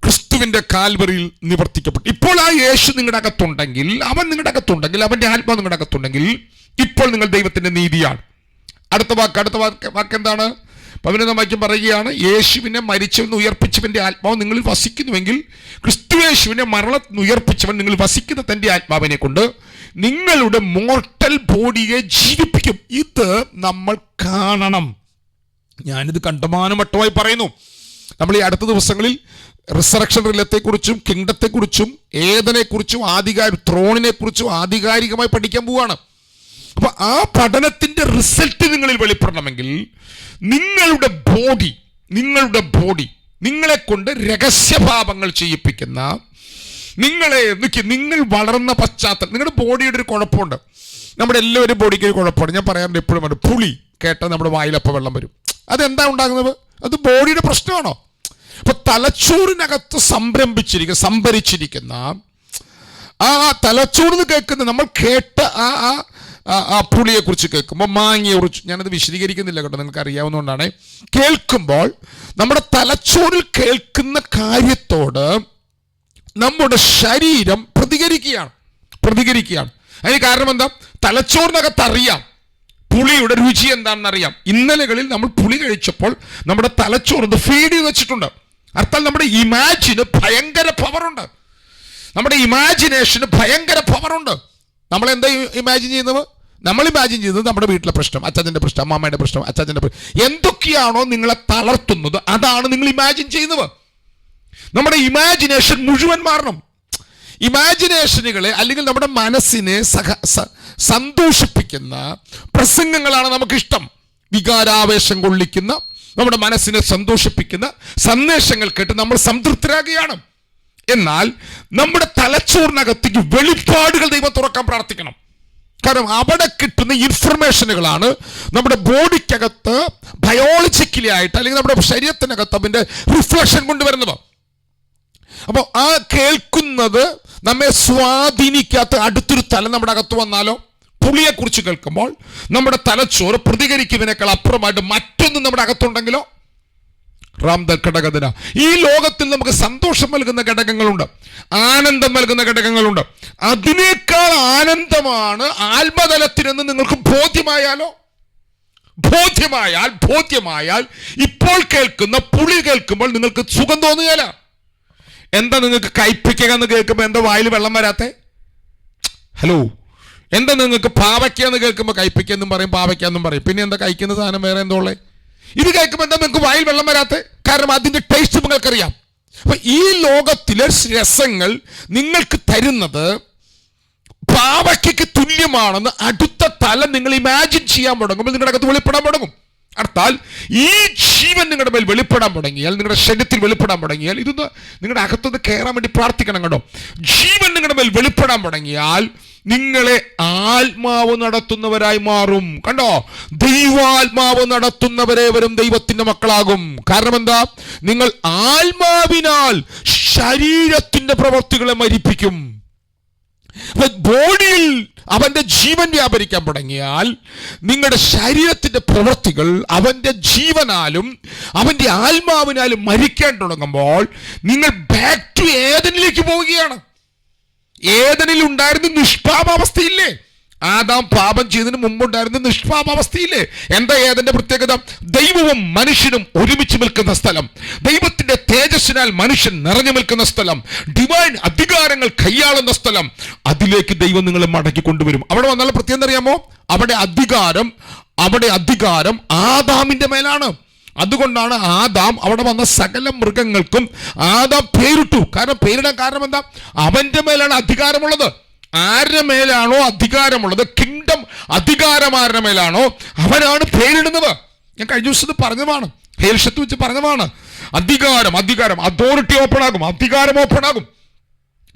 ക്രിസ്തുവിന്റെ കാൽവറിയിൽ നിവർത്തിക്കപ്പെട്ടു. ഇപ്പോൾ ആ യേശു നിങ്ങളുടെ അകത്തുണ്ടെങ്കിൽ, അവൻ നിങ്ങളുടെ അകത്തുണ്ടെങ്കിൽ, അവന്റെ ആത്മാവ് നിങ്ങളുടെ അകത്തുണ്ടെങ്കിൽ ഇപ്പോൾ നിങ്ങൾ ദൈവത്തിന്റെ നീതിയാണ്. അടുത്ത വാക്ക് എന്താണ്? 11 വാക്യം പറയുകയാണ്, യേശുവിനെ മരിച്ചവൻ ഉയർപ്പിച്ചവന്റെ ആത്മാവ് നിങ്ങളിൽ വസിക്കുന്നുവെങ്കിൽ ക്രിസ്തു യേശുവിനെ മരണത്തിൽ ഉയർപ്പിച്ചവൻ നിങ്ങൾ വസിക്കുന്ന തന്റെ ആത്മാവിനെ കൊണ്ട് നിങ്ങളുടെ മോർട്ടൽ ബോഡിയെ ജീവിപ്പിക്കും. ഇത് നമ്മൾ കാണണം. ഞാനിത് കണ്ടമാനമട്ടമായി പറയുന്നു. നമ്മൾ ഈ അടുത്ത ദിവസങ്ങളിൽ റിസറക്ഷൻ റിലത്തെക്കുറിച്ചും കിങ്ഡത്തെക്കുറിച്ചും ഏദനെക്കുറിച്ചും ത്രോണിനെക്കുറിച്ചും ആധികാരികമായി പഠിക്കാൻ പോവുകയാണ്. അപ്പൊ ആ പഠനത്തിന്റെ റിസൾട്ട് നിങ്ങളിൽ വെളിപ്പെടണമെങ്കിൽ നിങ്ങളുടെ ബോഡി നിങ്ങളെ കൊണ്ട് രഹസ്യപാപങ്ങൾ ചെയ്യിപ്പിക്കുന്ന, നിങ്ങൾ വളർന്ന പശ്ചാത്തലം, നിങ്ങളുടെ ബോഡിയുടെ ഒരു കുഴപ്പമുണ്ട്. നമ്മുടെ എല്ലാവരും ബോഡിക്ക് ഒരു കുഴപ്പമാണ്. ഞാൻ പറയാറുണ്ട് എപ്പോഴും, പുളി കേട്ടാൽ നമ്മുടെ വായിലപ്പം വെള്ളം വരും. അതെന്താ ഉണ്ടാകുന്നത്? അത് ബോഡിയുടെ പ്രശ്നമാണോ? അപ്പൊ തലച്ചോറിനകത്ത് സംഭരിച്ചിരിക്കുന്ന ആ തലച്ചോറിന് കേൾക്കുന്ന, നമ്മൾ കേട്ട ആ പുളിയെ കുറിച്ച് കേൾക്കുമ്പോൾ, മാങ്ങയെ കുറിച്ച്, ഞാനത് വിശദീകരിക്കുന്നില്ല കേട്ടോ, നിങ്ങൾക്ക് അറിയാവുന്നതുകൊണ്ടാണ്. കേൾക്കുമ്പോൾ നമ്മുടെ തലച്ചോറിൽ കേൾക്കുന്ന കാര്യത്തോട് നമ്മുടെ ശരീരം പ്രതികരിക്കുകയാണ്. അതിന് കാരണം എന്താ? തലച്ചോറിനകത്ത് അറിയാം പുളിയുടെ രുചി എന്താണെന്ന് അറിയാം. ഇന്നലകളിൽ നമ്മൾ പുളി കഴിച്ചപ്പോൾ നമ്മുടെ തലച്ചോറ് ഫീഡ് ചെയ്ത് വെച്ചിട്ടുണ്ട്. അർത്ഥം നമ്മുടെ ഇമാജിന് ഭയങ്കര പവറുണ്ട്. നമ്മുടെ ഇമാജിനേഷന് ഭയങ്കര പവറുണ്ട്. നമ്മൾ എന്താ ഇമാജിൻ ചെയ്യുന്നത്? നമ്മൾ ഇമാജിൻ ചെയ്യുന്നത് നമ്മുടെ വീട്ടിലെ പ്രശ്നം, അച്ഛൻ്റെ പ്രശ്നം, അമ്മാമ്മയുടെ പ്രശ്നം, അച്ഛൻ്റെ പ്രശ്നം, എന്തൊക്കെയാണോ നിങ്ങളെ തളർത്തുന്നത് അതാണ് നിങ്ങൾ ഇമാജിൻ ചെയ്യുന്നത്. നമ്മുടെ ഇമാജിനേഷൻ മുഴുവൻ മാറണം. ഇമാജിനേഷനുകളെ അല്ലെങ്കിൽ നമ്മുടെ മനസ്സിനെ സന്തോഷിപ്പിക്കുന്ന പ്രസംഗങ്ങളാണ് നമുക്കിഷ്ടം. വികാരാവേശം കൊള്ളിക്കുന്ന, നമ്മുടെ മനസ്സിനെ സന്തോഷിപ്പിക്കുന്ന സന്ദേശങ്ങൾ കേട്ട് നമ്മൾ സംതൃപ്തരാകുകയാണ്. എന്നാൽ നമ്മുടെ തലച്ചോറിനകത്തേക്ക് വെളിപ്പാടുകൾ ദൈവം തുറക്കാൻ പ്രാർത്ഥിക്കണം. കാരണം അവിടെ കിട്ടുന്ന ഇൻഫർമേഷനുകളാണ് നമ്മുടെ ബോഡിക്കകത്ത് ബയോളജിക്കലി ആയിട്ട് അല്ലെങ്കിൽ നമ്മുടെ ശരീരത്തിനകത്ത് അതിൻ്റെ റിഫ്ലക്ഷൻ കൊണ്ടുവരുന്നത്. അപ്പോൾ ആ കേൾക്കുന്നത് നമ്മെ സ്വാധീനിക്കാത്ത അടുത്തൊരു തലം നമ്മുടെ അകത്ത് വന്നാലോ, പുളിയെക്കുറിച്ച് കേൾക്കുമ്പോൾ നമ്മുടെ തലച്ചോറ് പ്രതികരിക്കുന്നതിനേക്കാൾ അപ്പുറമായിട്ട് മറ്റൊന്നും നമ്മുടെ അകത്തുണ്ടെങ്കിലോ, ഘടകത്തിന ഈ ലോകത്തിൽ നമുക്ക് സന്തോഷം നൽകുന്ന ഘടകങ്ങളുണ്ട്, ആനന്ദം നൽകുന്ന ഘടകങ്ങളുണ്ട്. അതിനേക്കാൾ ആനന്ദമാണ് ആത്മതലത്തിനെന്ന് നിങ്ങൾക്ക് ബോധ്യമായാൽ ഇപ്പോൾ കേൾക്കുന്ന പുളി കേൾക്കുമ്പോൾ നിങ്ങൾക്ക് സുഖം തോന്നുകയില്ല. എന്താ നിങ്ങൾക്ക് കയ്പിക്കുക എന്ന് കേൾക്കുമ്പോൾ എന്താ വായിൽ വെള്ളം വരാത്തെ? ഹലോ, എന്താ നിങ്ങൾക്ക് പാവയ്ക്ക എന്ന് കേൾക്കുമ്പോൾ കയ്പിക്ക എന്നും പറയും, പാവയ്ക്ക എന്നും പറയും. പിന്നെ എന്താ കഴിക്കുന്ന സാധനം വേറെ എന്തോ ഉള്ളത്? ഇത് കഴിക്കുമ്പോൾ എന്താ നിങ്ങൾക്ക് വായിൽ വെള്ളം വരാത്തെ? കാരണം അതിന്റെ ടേസ്റ്റ് നിങ്ങൾക്കറിയാം. അപ്പൊ ഈ ലോകത്തിലെ രസങ്ങൾ നിങ്ങൾക്ക് തരുന്നത് പാവയ്ക്ക് തുല്യമാണെന്ന് അടുത്ത തലം നിങ്ങൾ ഇമാജിൻ ചെയ്യാൻ തുടങ്ങുമ്പോൾ നിങ്ങളുടെ അകത്ത് വെളിപ്പെടാൻ തുടങ്ങും. അർത്ഥാൽ ഈ ജീവൻ നിങ്ങളുടെ മേൽ വെളിപ്പെടാൻ തുടങ്ങിയാൽ, നിങ്ങളുടെ ശരീരത്തിൽ വെളിപ്പെടാൻ തുടങ്ങിയാൽ, ഇതൊന്ന് നിങ്ങളുടെ അകത്തുനിന്ന് കയറാൻ വേണ്ടി പ്രാർത്ഥിക്കണം കേട്ടോ. ജീവൻ നിങ്ങളുടെ മേൽ വെളിപ്പെടാൻ തുടങ്ങിയാൽ നിങ്ങളെ ആത്മാവ് നടത്തുന്നവരായി മാറും. കണ്ടോ, ദൈവാത്മാവ് നടത്തുന്നവരേവരും ദൈവത്തിന്റെ മക്കളാകും. കാരണം എന്താ? നിങ്ങൾ ആത്മാവിനാൽ ശരീരത്തിന്റെ പ്രവൃത്തികളെ മരിപ്പിക്കും. ബോഡിയിൽ അവന്റെ ജീവൻ വ്യാപരിക്കാൻ തുടങ്ങിയാൽ നിങ്ങളുടെ ശരീരത്തിന്റെ പ്രവൃത്തികൾ അവന്റെ ജീവനാലും അവന്റെ ആത്മാവിനാലും മരിക്കാൻ തുടങ്ങുമ്പോൾ നിങ്ങൾ ബാക്ക് ടു ഏദനിലേക്ക് പോവുകയാണ്. ഏദനിൽ ഉണ്ടായിരുന്ന നിഷ്പാപാവസ്ഥയില്ലേ? ആദാം പാപം ചെയ്തതിന് മുമ്പുണ്ടായിരുന്ന നിഷ്പാപാവസ്ഥയില്ലേ? എന്താ ഏദന്റെ പ്രത്യേകത? ദൈവവും മനുഷ്യനും ഒരുമിച്ച് നിൽക്കുന്ന സ്ഥലം, ദൈവത്തിന്റെ തേജസ്സിനാൽ മനുഷ്യൻ നിറഞ്ഞു നിൽക്കുന്ന സ്ഥലം, ഡിവൈൻ അധികാരങ്ങൾ കൈയാളുന്ന സ്ഥലം. അതിലേക്ക് ദൈവം നിങ്ങളെ മടക്കി കൊണ്ടുവരും. അവിടെ വന്നാൽ പ്രത്യേകം അറിയാമോ? അവിടെ അധികാരം ആദാമിന്റെ മേലാണ്. അതുകൊണ്ടാണ് ആദാം അവിടെ വന്ന സകല മൃഗങ്ങൾക്കും ആദാം പേരിട്ടു. പേരിടാൻ കാരണം എന്താ? അവന്റെ മേലാണ് അധികാരമുള്ളത്. ആരുടെ മേലാണോ അധികാരമുള്ളത്, കിങ്ഡം അധികാരം ആരുടെ മേലാണോ അവനാണ് പേരിടുന്നത്. ഞാൻ കഴിഞ്ഞ ദിവസം പറഞ്ഞതാണ്, ഹേൽഷത്ത് വെച്ച് പറഞ്ഞതാണ്. അധികാരം അതോറിറ്റി ഓപ്പൺ ആകും, അധികാരം ഓപ്പൺ ആകും.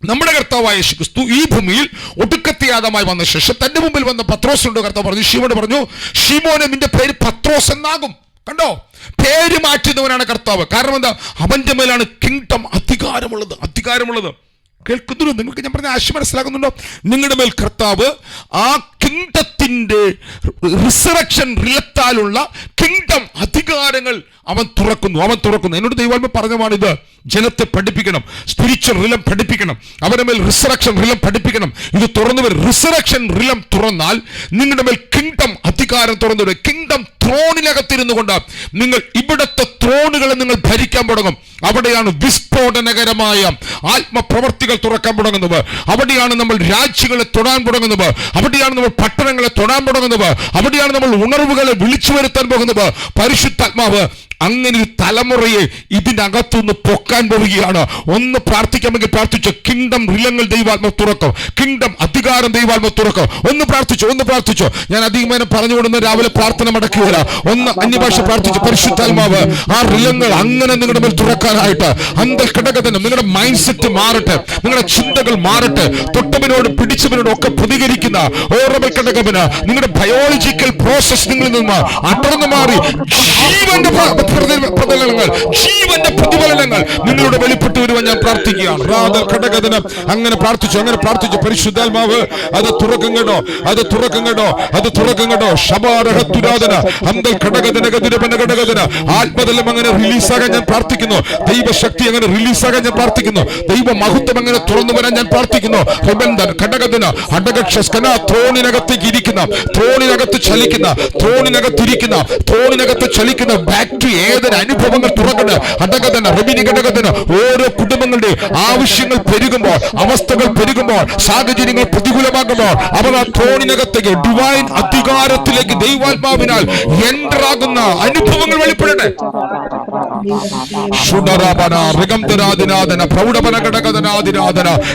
നമ്മുടെ കർത്താവായ യേശുക്രിസ്തു ഈ ഭൂമിയിൽ ഒടുക്കത്തെ ആദമായി വന്ന ശേഷം തന്റെ മുമ്പിൽ വന്ന പത്രോസിനോട് കർത്താവ് പറഞ്ഞു, ശിമോനോട് പറഞ്ഞു, ശിമോനെ നിന്റെ പേര് പത്രോസ് എന്നാകും. കണ്ടോ, പേര് മാറ്റുന്നവനാണ് കർത്താവ്. കാരണം എന്താ? അവന്റെ മേലാണ് കിങ്ഡം അധികാരമുള്ളത്. കേൾക്കുന്നുണ്ടോ? നിങ്ങൾക്ക് ഞാൻ പറഞ്ഞ ആശയം മനസ്സിലാക്കുന്നുണ്ടോ? നിങ്ങളുടെ മേൽ കർത്താവ് ആ കിങ്ഡത്തിന്റെ റിസറക്ഷൻ റിലത്താലുള്ള കിങ്ഡം അധികാരങ്ങൾ അവൻ തുറക്കുന്നു. എന്നോട് ദൈവാത്മ പറഞ്ഞമാണിത്. ജനത്തെ പഠിപ്പിക്കണം, സ്പിരിച്വൽ റിലം പഠിപ്പിക്കണം, അവരുടെ മേൽ റിസറക്ഷൻ റിലം പഠിപ്പിക്കണം. ഇത് തുറന്നു വരും. റിസറക്ഷൻ റിലം തുറന്നാൽ നിങ്ങളുടെ മേൽ കിങ്ഡം അധികാരം തുറന്നു വരും. കിങ്ഡം ത്രോണിനകത്തിരുന്നു കൊണ്ട് നിങ്ങൾ ഇവിടത്തെ ത്രോണുകളെ നിങ്ങൾ ഭരിക്കാൻ തുടങ്ങും. അവിടെയാണ് വിസ്ഫോടനകരമായ ആത്മപ്രവർത്തികൾ തുറക്കാൻ തുടങ്ങുന്നത്. അവിടെയാണ് നമ്മൾ രാജ്യങ്ങളെ തൊടാൻ തുടങ്ങുന്നത്. അവിടെയാണ് നമ്മൾ പട്ടണങ്ങളെ തൊടാൻ തുടങ്ങുന്നത്. അവിടെയാണ് നമ്മൾ ഉണർവുകളെ വിളിച്ചു വരുത്താൻ പോകുന്നത്. പരിശുദ്ധാത്മാവ് അങ്ങനെ ഒരു തലമുറയെ ഇതിനകത്തുനിന്ന് പൊക്കാൻ പോവുകയാണ്. ഒന്ന് പ്രാർത്ഥിക്കാമെങ്കിൽ പ്രാർത്ഥിച്ചു. കിങ്ഡം റിലങ്ങൾ ദൈവാത്മ തുറക്കും. കിങ്ഡം അധികാരം ദൈവാത്മ തുറക്കും. ഒന്ന് പ്രാർത്ഥിച്ചു. ഞാൻ അധികം പറഞ്ഞുകൊടുന്ന രാവിലെ പ്രാർത്ഥന മടക്കുകയില്ല. ഒന്ന് അന്യഭാഷ പ്രാർത്ഥിച്ചു. പരിശുദ്ധാത്മാവ് ആ റിലങ്ങൾ അങ്ങനെ നിങ്ങളുടെ മേൽ തുറക്കാനായിട്ട് അന്തൽഘടകത്തിന് നിങ്ങളുടെ മൈൻഡ് സെറ്റ് മാറട്ടെ, നിങ്ങളുടെ ചിന്തകൾ മാറട്ടെ. തൊട്ടവനോട് പിടിച്ചവനോട് ഒക്കെ പ്രതികരിക്കുന്ന ഓരോ ഘടകത്തിന് നിങ്ങളുടെ ബയോളജിക്കൽ പ്രോസസ് നിങ്ങളിൽ നിന്ന് അടർന്നു മാറി ജീവന്റെ പ്രതിഫലനങ്ങൾ നിങ്ങളുടെ വെളിപ്പെട്ടു വരുവാൻ ഞാൻ പ്രാർത്ഥിക്കുകയാണ്. അങ്ങനെ പ്രാർത്ഥിച്ചു. പരിശുദ്ധാത്മാവ് അത് തുറക്കും കേട്ടോ. ആത്മതലം അങ്ങനെ റിലീസാകാൻ ഞാൻ പ്രാർത്ഥിക്കുന്നു. ദൈവശക്തി അങ്ങനെ റിലീസാകാൻ ഞാൻ പ്രാർത്ഥിക്കുന്നു. ദൈവ മഹത്വം അങ്ങനെ തുറന്നു വരാൻ ഞാൻ പ്രാർത്ഥിക്കുന്നു. ത്രോണിനകത്തേക്ക് ഇരിക്കുന്ന, ത്രോണിനകത്ത് ചലിക്കുന്ന ബാക്ക് ടു ഏതൊരു അനുഭവങ്ങൾ തുറക്കട്ടെ. ഓരോ കുടുംബങ്ങളുടെ ആവശ്യങ്ങൾ പെരുകുമ്പോൾ, അവസ്ഥകൾ പെരുകുമ്പോൾ, സാഹചര്യങ്ങൾ പ്രതികൂലമാകുമ്പോൾ അവർ ആ ത്രോണിനകത്തേക്ക് ഡിവൈൻ അധികാരത്തിലേക്ക് ദൈവാത്മാവിനാൽ എൻ്ററാകുന്ന അനുഭവങ്ങൾ വെളിപ്പെടട്ടെ.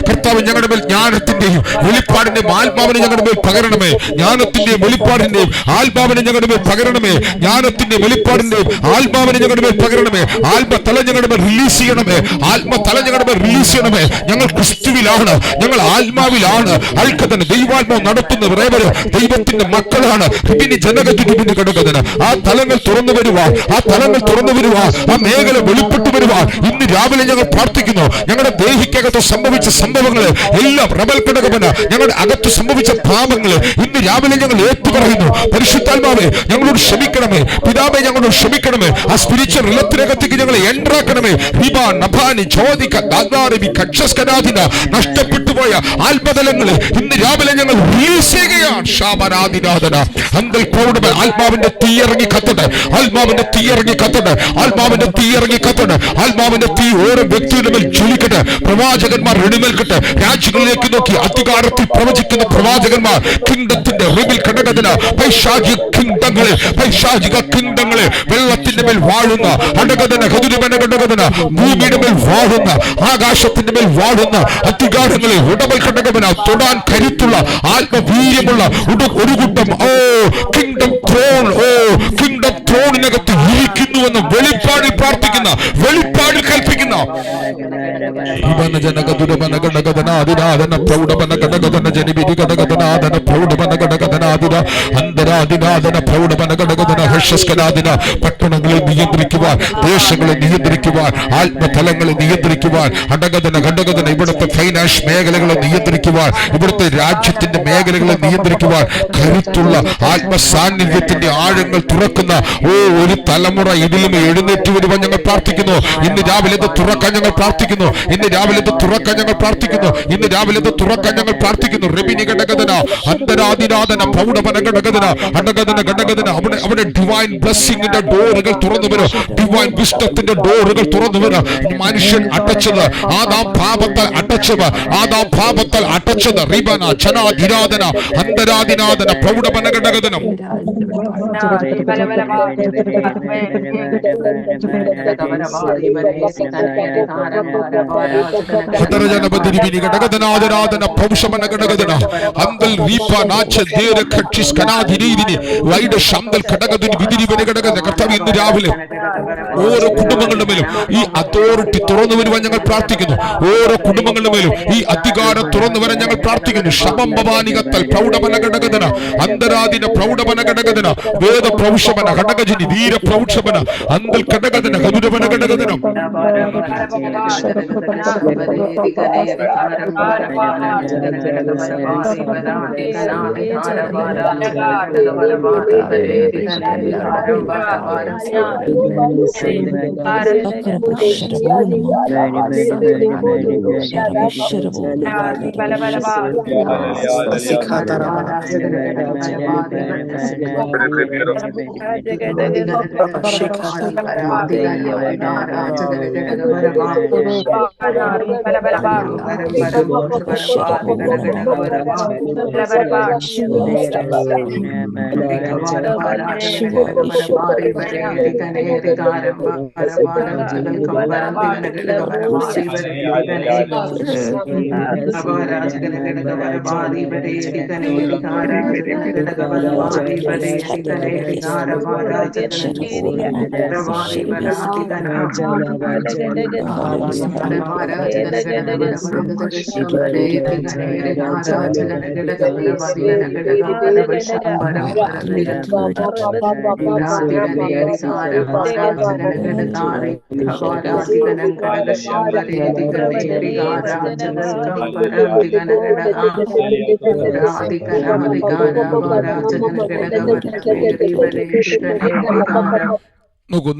കർത്താവ് ഞങ്ങളുടെ മേൽ ജ്ഞാനത്തിന്റെയും വെളിപ്പാടിന്റെയും ആത്മാവിനെ ഞങ്ങളുടെ മേൽ പകരണമേ. ജ്ഞാനത്തിന്റെയും വെളിപ്പാടിന്റെയും ആത്മാവിനെ ഞങ്ങളുടെ മേൽ പകരണമേ. ജ്ഞാനത്തിന്റെയും വെളിപ്പാടിന്റെയും ആത്മാവിനെ ഞങ്ങളുടെ മേൽ പകരണമേ. ആത്മതല ഞങ്ങളുടെ മേൽ റിലീസ് ചെയ്യണമേ. ഞങ്ങൾ ക്രിസ്തുവിലാണ്, ഞങ്ങൾ ആത്മാവിലാണ്. അൽക്കതന് ദൈവാത്മാവ് നടത്തുന്നവർ ഏവരും ദൈവത്തിന്റെ മക്കളാണ്. ആ തലങ്ങൾ തുറന്നു വരുവാൻ, ആ മേഖല വെളിപ്പെട്ടു വരുവാൻ ഇന്ന് രാവിലെ ഞങ്ങൾ പ്രാർത്ഥിക്കുന്നു. ഞങ്ങളുടെ ദേഹിക്കകത്ത് സംഭവിച്ച സംഭവങ്ങളെ എല്ലാം ഞങ്ങളുടെ അകത്ത് സംഭവിച്ച പാപങ്ങളെ ഇന്ന് രാവിലെ ഞങ്ങൾ ഏറ്റുപറയുന്നു. പരിശുദ്ധാത്മാവേ ഞങ്ങളോട് ക്ഷമിക്കണമേ. പിതാവേ ഞങ്ങളോട് ക്ഷമിക്കണമേ. ആ സ്പിരിച്വൽ റിലത്തിനകത്തേക്ക് ഞങ്ങളെ എൻട്രാക്കണമേ. നഷ്ടപ്പെട്ടുപോയ ആത്മതലങ്ങളെ ഇന്ന് രാവിലെ ഞങ്ങൾ റിലീസ് ചെയ്യുകയാണ്. ആത്മാവിന്റെ തീയിറങ്ങി കത്തട്ടെ. ആത്മാവിന്റെ തീ ഓരോ വ്യക്തിയുടെ മേൽ ജ്വലിക്കട്ടെ. പ്രവാചകന്മാർ എഴുന്നേൽക്കട്ടെ. രാജ്യങ്ങളിലേക്ക് നോക്കി അധികാരത്തിൽ പ്രവചിക്കുന്ന പ്രവാചകന്മാർ കിങ്ഡത്തിന്റെ റിബിൽ ഘടകത്തിന് പൈശാചിക കിങ്ഡങ്ങളെ വെള്ളത്തിന്റെ മേൽ വാഴുന്ന ഭൂമിയുടെ മേൽ വാഴുന്ന, ആകാശത്തിന്റെ മേൽ വാഴുന്ന അധികാരങ്ങളെ ഉടമൽ ഘടകത്തിന് തൊടാൻ കരുത്തുള്ള ആത്മവീര്യമുള്ള ഒരു കൂട്ടം കിങ്ഡം ത്രോണിനകത്ത് ഇരിക്കുന്നുവെന്ന് വെളിപ്പാടിൽ പ്രാർത്ഥിക്കുന്ന, വെളിപ്പാടിൽ കൽപ്പിക്കുന്ന പട്ടണങ്ങളെ നിയന്ത്രിക്കുവാൻ, ദേശങ്ങളെ നിയന്ത്രിക്കുവാൻ, ആത്മതലങ്ങളെ നിയന്ത്രിക്കുവാൻ, ഇവിടുത്തെ ഫൈനാൻസ് മേഖലകളെ നിയന്ത്രിക്കുവാൻ, ഇവിടുത്തെ രാജ്യത്തിന്റെ മേഖലകളെ നിയന്ത്രിക്കുവാൻ കരുത്തുള്ള ആത്മസാന്നിധ്യത്തിന്റെ ആഴങ്ങൾ തുറക്കുന്ന ഒരു തലമുറ ഇതിലും എഴുന്നേറ്റ് വരുവാൻ ഞങ്ങൾ പ്രാർത്ഥിക്കുന്നു. ഇന്ന് രാവിലെ ഇത് തുറക്കാൻ ഞങ്ങൾ പ്രാർത്ഥിക്കുന്നു. റബിനി ഘടകതന അന്തരാദിനാദന പൗഡപന ഘടകതന അവിടെ ഡിവൈൻ ബ്ലെസ്സിങ്ങിന്റെ ഡോറുകൾ തുറന്നു വരും. ഡിവൈൻ വിസ്ഡത്തിന്റെ ഡോറുകൾ തുറന്നു വരും. മനുഷ്യൻ അടച്ചത് ആദാം പാപത്താൽ അടച്ചത് റിബന ചനാധിരാദന അന്തരാദിനാദന പൗഡപന ഘടകതനം ഘടകതനാദനാദന പൗഷമന ഘടകതന അന്തൽ റീപ നാച്ച ദേര ഖക്ഷിസ് കനാധി വിനീതിനി വൈഡ് ശാന്തൽ ഘടകത്തിന് വിധിരി വരെ ഘടക കർത്താവ് ഇന്ന് രാവിലെ ഓരോ കുടുംബങ്ങളുടെ മേലും ഈ അതോറിറ്റി തുറന്നു വരുവാൻ ഞങ്ങൾ പ്രാർത്ഥിക്കുന്നു. ഓരോ കുടുംബങ്ങളുടെ മേലും ഈ അധികാരം തുറന്നു വരാൻ ഞങ്ങൾ പ്രാർത്ഥിക്കുന്നു. ശബം ഭവാനികത്തൽ പ്രൗഢമന ഘടകതന അന്തരാദിന പ്രൗഢമന ഘടകതന വേദ പ്രൗഷമന ഘടകജനി ധീര പ്രൗഷമന അന്തൽ ഘടകതന ഹതുരമന ഘടകതനം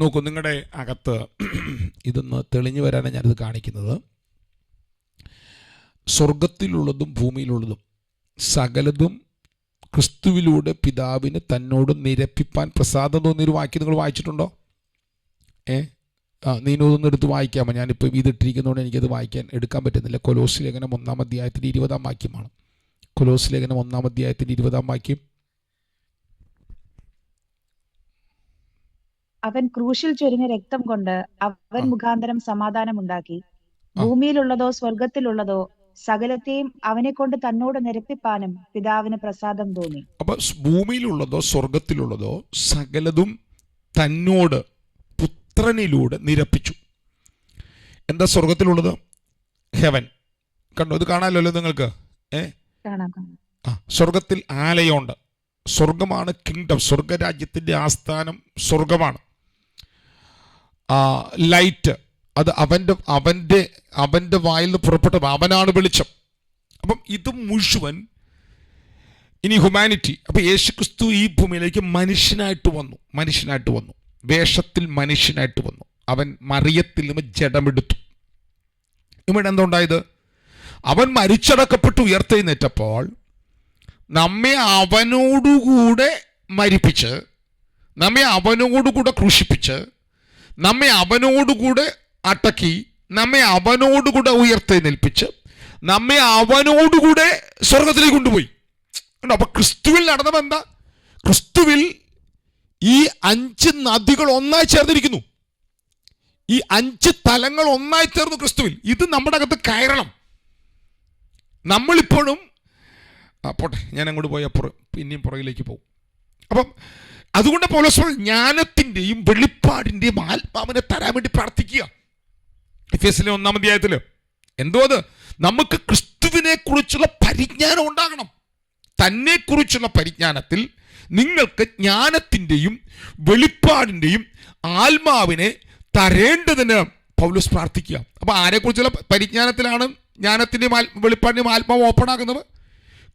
നോക്കൂ, നിങ്ങളുടെ അകത്ത് ഇതൊന്ന് തെളിഞ്ഞു വരാനാണ് ഞാനിത് കാണിക്കുന്നത്. സ്വർഗത്തിലുള്ളതും ഭൂമിയിലുള്ളതും സകലതും ക്രിസ്തുവിലൂടെ പിതാവിന് തന്നോട് നിരപ്പിപ്പാൻ പ്രസാദം തോന്നിയൊരു വാക്യം നിങ്ങൾ വായിച്ചിട്ടുണ്ടോ? നീനൊന്നും എടുത്ത് വായിക്കാമോ? ഞാനിപ്പോൾ ഇതിട്ടിരിക്കുന്നതുകൊണ്ട് എനിക്കത് വായിക്കാൻ എടുക്കാൻ പറ്റുന്നില്ല. കൊലോസ് ലേഖനം 1-ാം അധ്യായത്തിൻ്റെ 20-ാം വാക്യമാണ്. കൊലോസ് ലേഖനം 1-ാം അധ്യായത്തിൻ്റെ 20-ാം വാക്യം. അവൻ ക്രൂശിൽ ചൊരിഞ്ഞ രക്തം കൊണ്ട് അവൻ മുഖാന്തരം സമാധാനം ഉണ്ടാക്കി, ഭൂമിയിലുള്ളതോ സ്വർഗത്തിലുള്ളതോ സകലത്തെയും അവനെ കൊണ്ട് തന്നോട് നിരപ്പിപ്പാനും പിതാവിന് പ്രസാദം തോന്നി. അപ്പൊ ഭൂമിയിലുള്ളതോ സ്വർഗത്തിലുള്ളതോ സകലതും തന്നോട് പുത്രനിലൂടെ നിരപ്പിച്ചു. എന്താ സ്വർഗത്തിലുള്ളത്? ഹെവൻ. കണ്ടോ? ഇത് കാണാമല്ലോ നിങ്ങൾക്ക്. സ്വർഗത്തിൽ ആലയമുണ്ട്. സ്വർഗമാണ് കിങ്ഡം. സ്വർഗരാജ്യത്തിന്റെ ആസ്ഥാനം സ്വർഗമാണ്. ലൈറ്റ് അത് അവന്റെ വായിൽ നിന്ന് പുറപ്പെട്ട അവനാണ് വെളിച്ചം. അപ്പം ഇത് മുഴുവൻ ഇനി ഹ്യൂമാനിറ്റി. അപ്പം യേശുക്രിസ്തു ഈ ഭൂമിയിലേക്ക് മനുഷ്യനായിട്ട് വന്നു, വേഷത്തിൽ മനുഷ്യനായിട്ട് വന്നു. അവൻ മറിയത്തിൽ നിന്ന് ജഡമെടുത്തു. ഇവിടെ എന്തുണ്ടായത്? അവൻ മരിച്ചടക്കപ്പെട്ട് ഉയർത്തെഴുന്നേറ്റപ്പോൾ നമ്മെ അവനോടുകൂടെ മരിപ്പിച്ച്, നമ്മെ അവനോടുകൂടെ ക്രൂശിപ്പിച്ച്, നമ്മെ അവനോടുകൂടെ അടക്കി, നമ്മെ അവനോടുകൂടെ ഉയർത്തെഴുന്നേൽപ്പിച്ച്, നമ്മെ അവനോടുകൂടെ സ്വർഗത്തിലേക്ക് കൊണ്ടുപോയി. അപ്പൊ ക്രിസ്തുവിൽ നടന്നത് എന്താ? ക്രിസ്തുവിൽ ഈ 5 നദികൾ ഒന്നായി ചേർന്നിരിക്കുന്നു. ഈ 5 തലങ്ങൾ ഒന്നായി ചേർന്നു ക്രിസ്തുവിൽ. ഇത് നമ്മുടെ അകത്ത് കയറണം. നമ്മളിപ്പോഴും പോട്ടെ, ഞാൻ അങ്ങോട്ട് പോയാൽ പിന്നെയും പുറകിലേക്ക് പോകും. അപ്പം അതുകൊണ്ട് പൗലോസ് ജ്ഞാനത്തിൻ്റെയും വെളിപ്പാടിൻ്റെയും ആത്മാവിനെ തരാൻ വേണ്ടി പ്രാർത്ഥിക്കുക. എഫേസ്യരിലെ 1-ാം അധ്യായത്തിൽ എന്തോ അത് നമുക്ക് ക്രിസ്തുവിനെ കുറിച്ചുള്ള പരിജ്ഞാനം ഉണ്ടാകണം. തന്നെ കുറിച്ചുള്ള പരിജ്ഞാനത്തിൽ നിങ്ങൾക്ക് ജ്ഞാനത്തിൻ്റെയും വെളിപ്പാടിൻ്റെയും ആത്മാവിനെ തരേണ്ടതിന് പൗലോസ് പ്രാർത്ഥിക്കുക. അപ്പം ആരെക്കുറിച്ചുള്ള പരിജ്ഞാനത്തിലാണ് ജ്ഞാനത്തിൻ്റെയും വെളിപ്പാടിൻ്റെയും ആത്മാവ് ഓപ്പൺ ആകുന്നത്?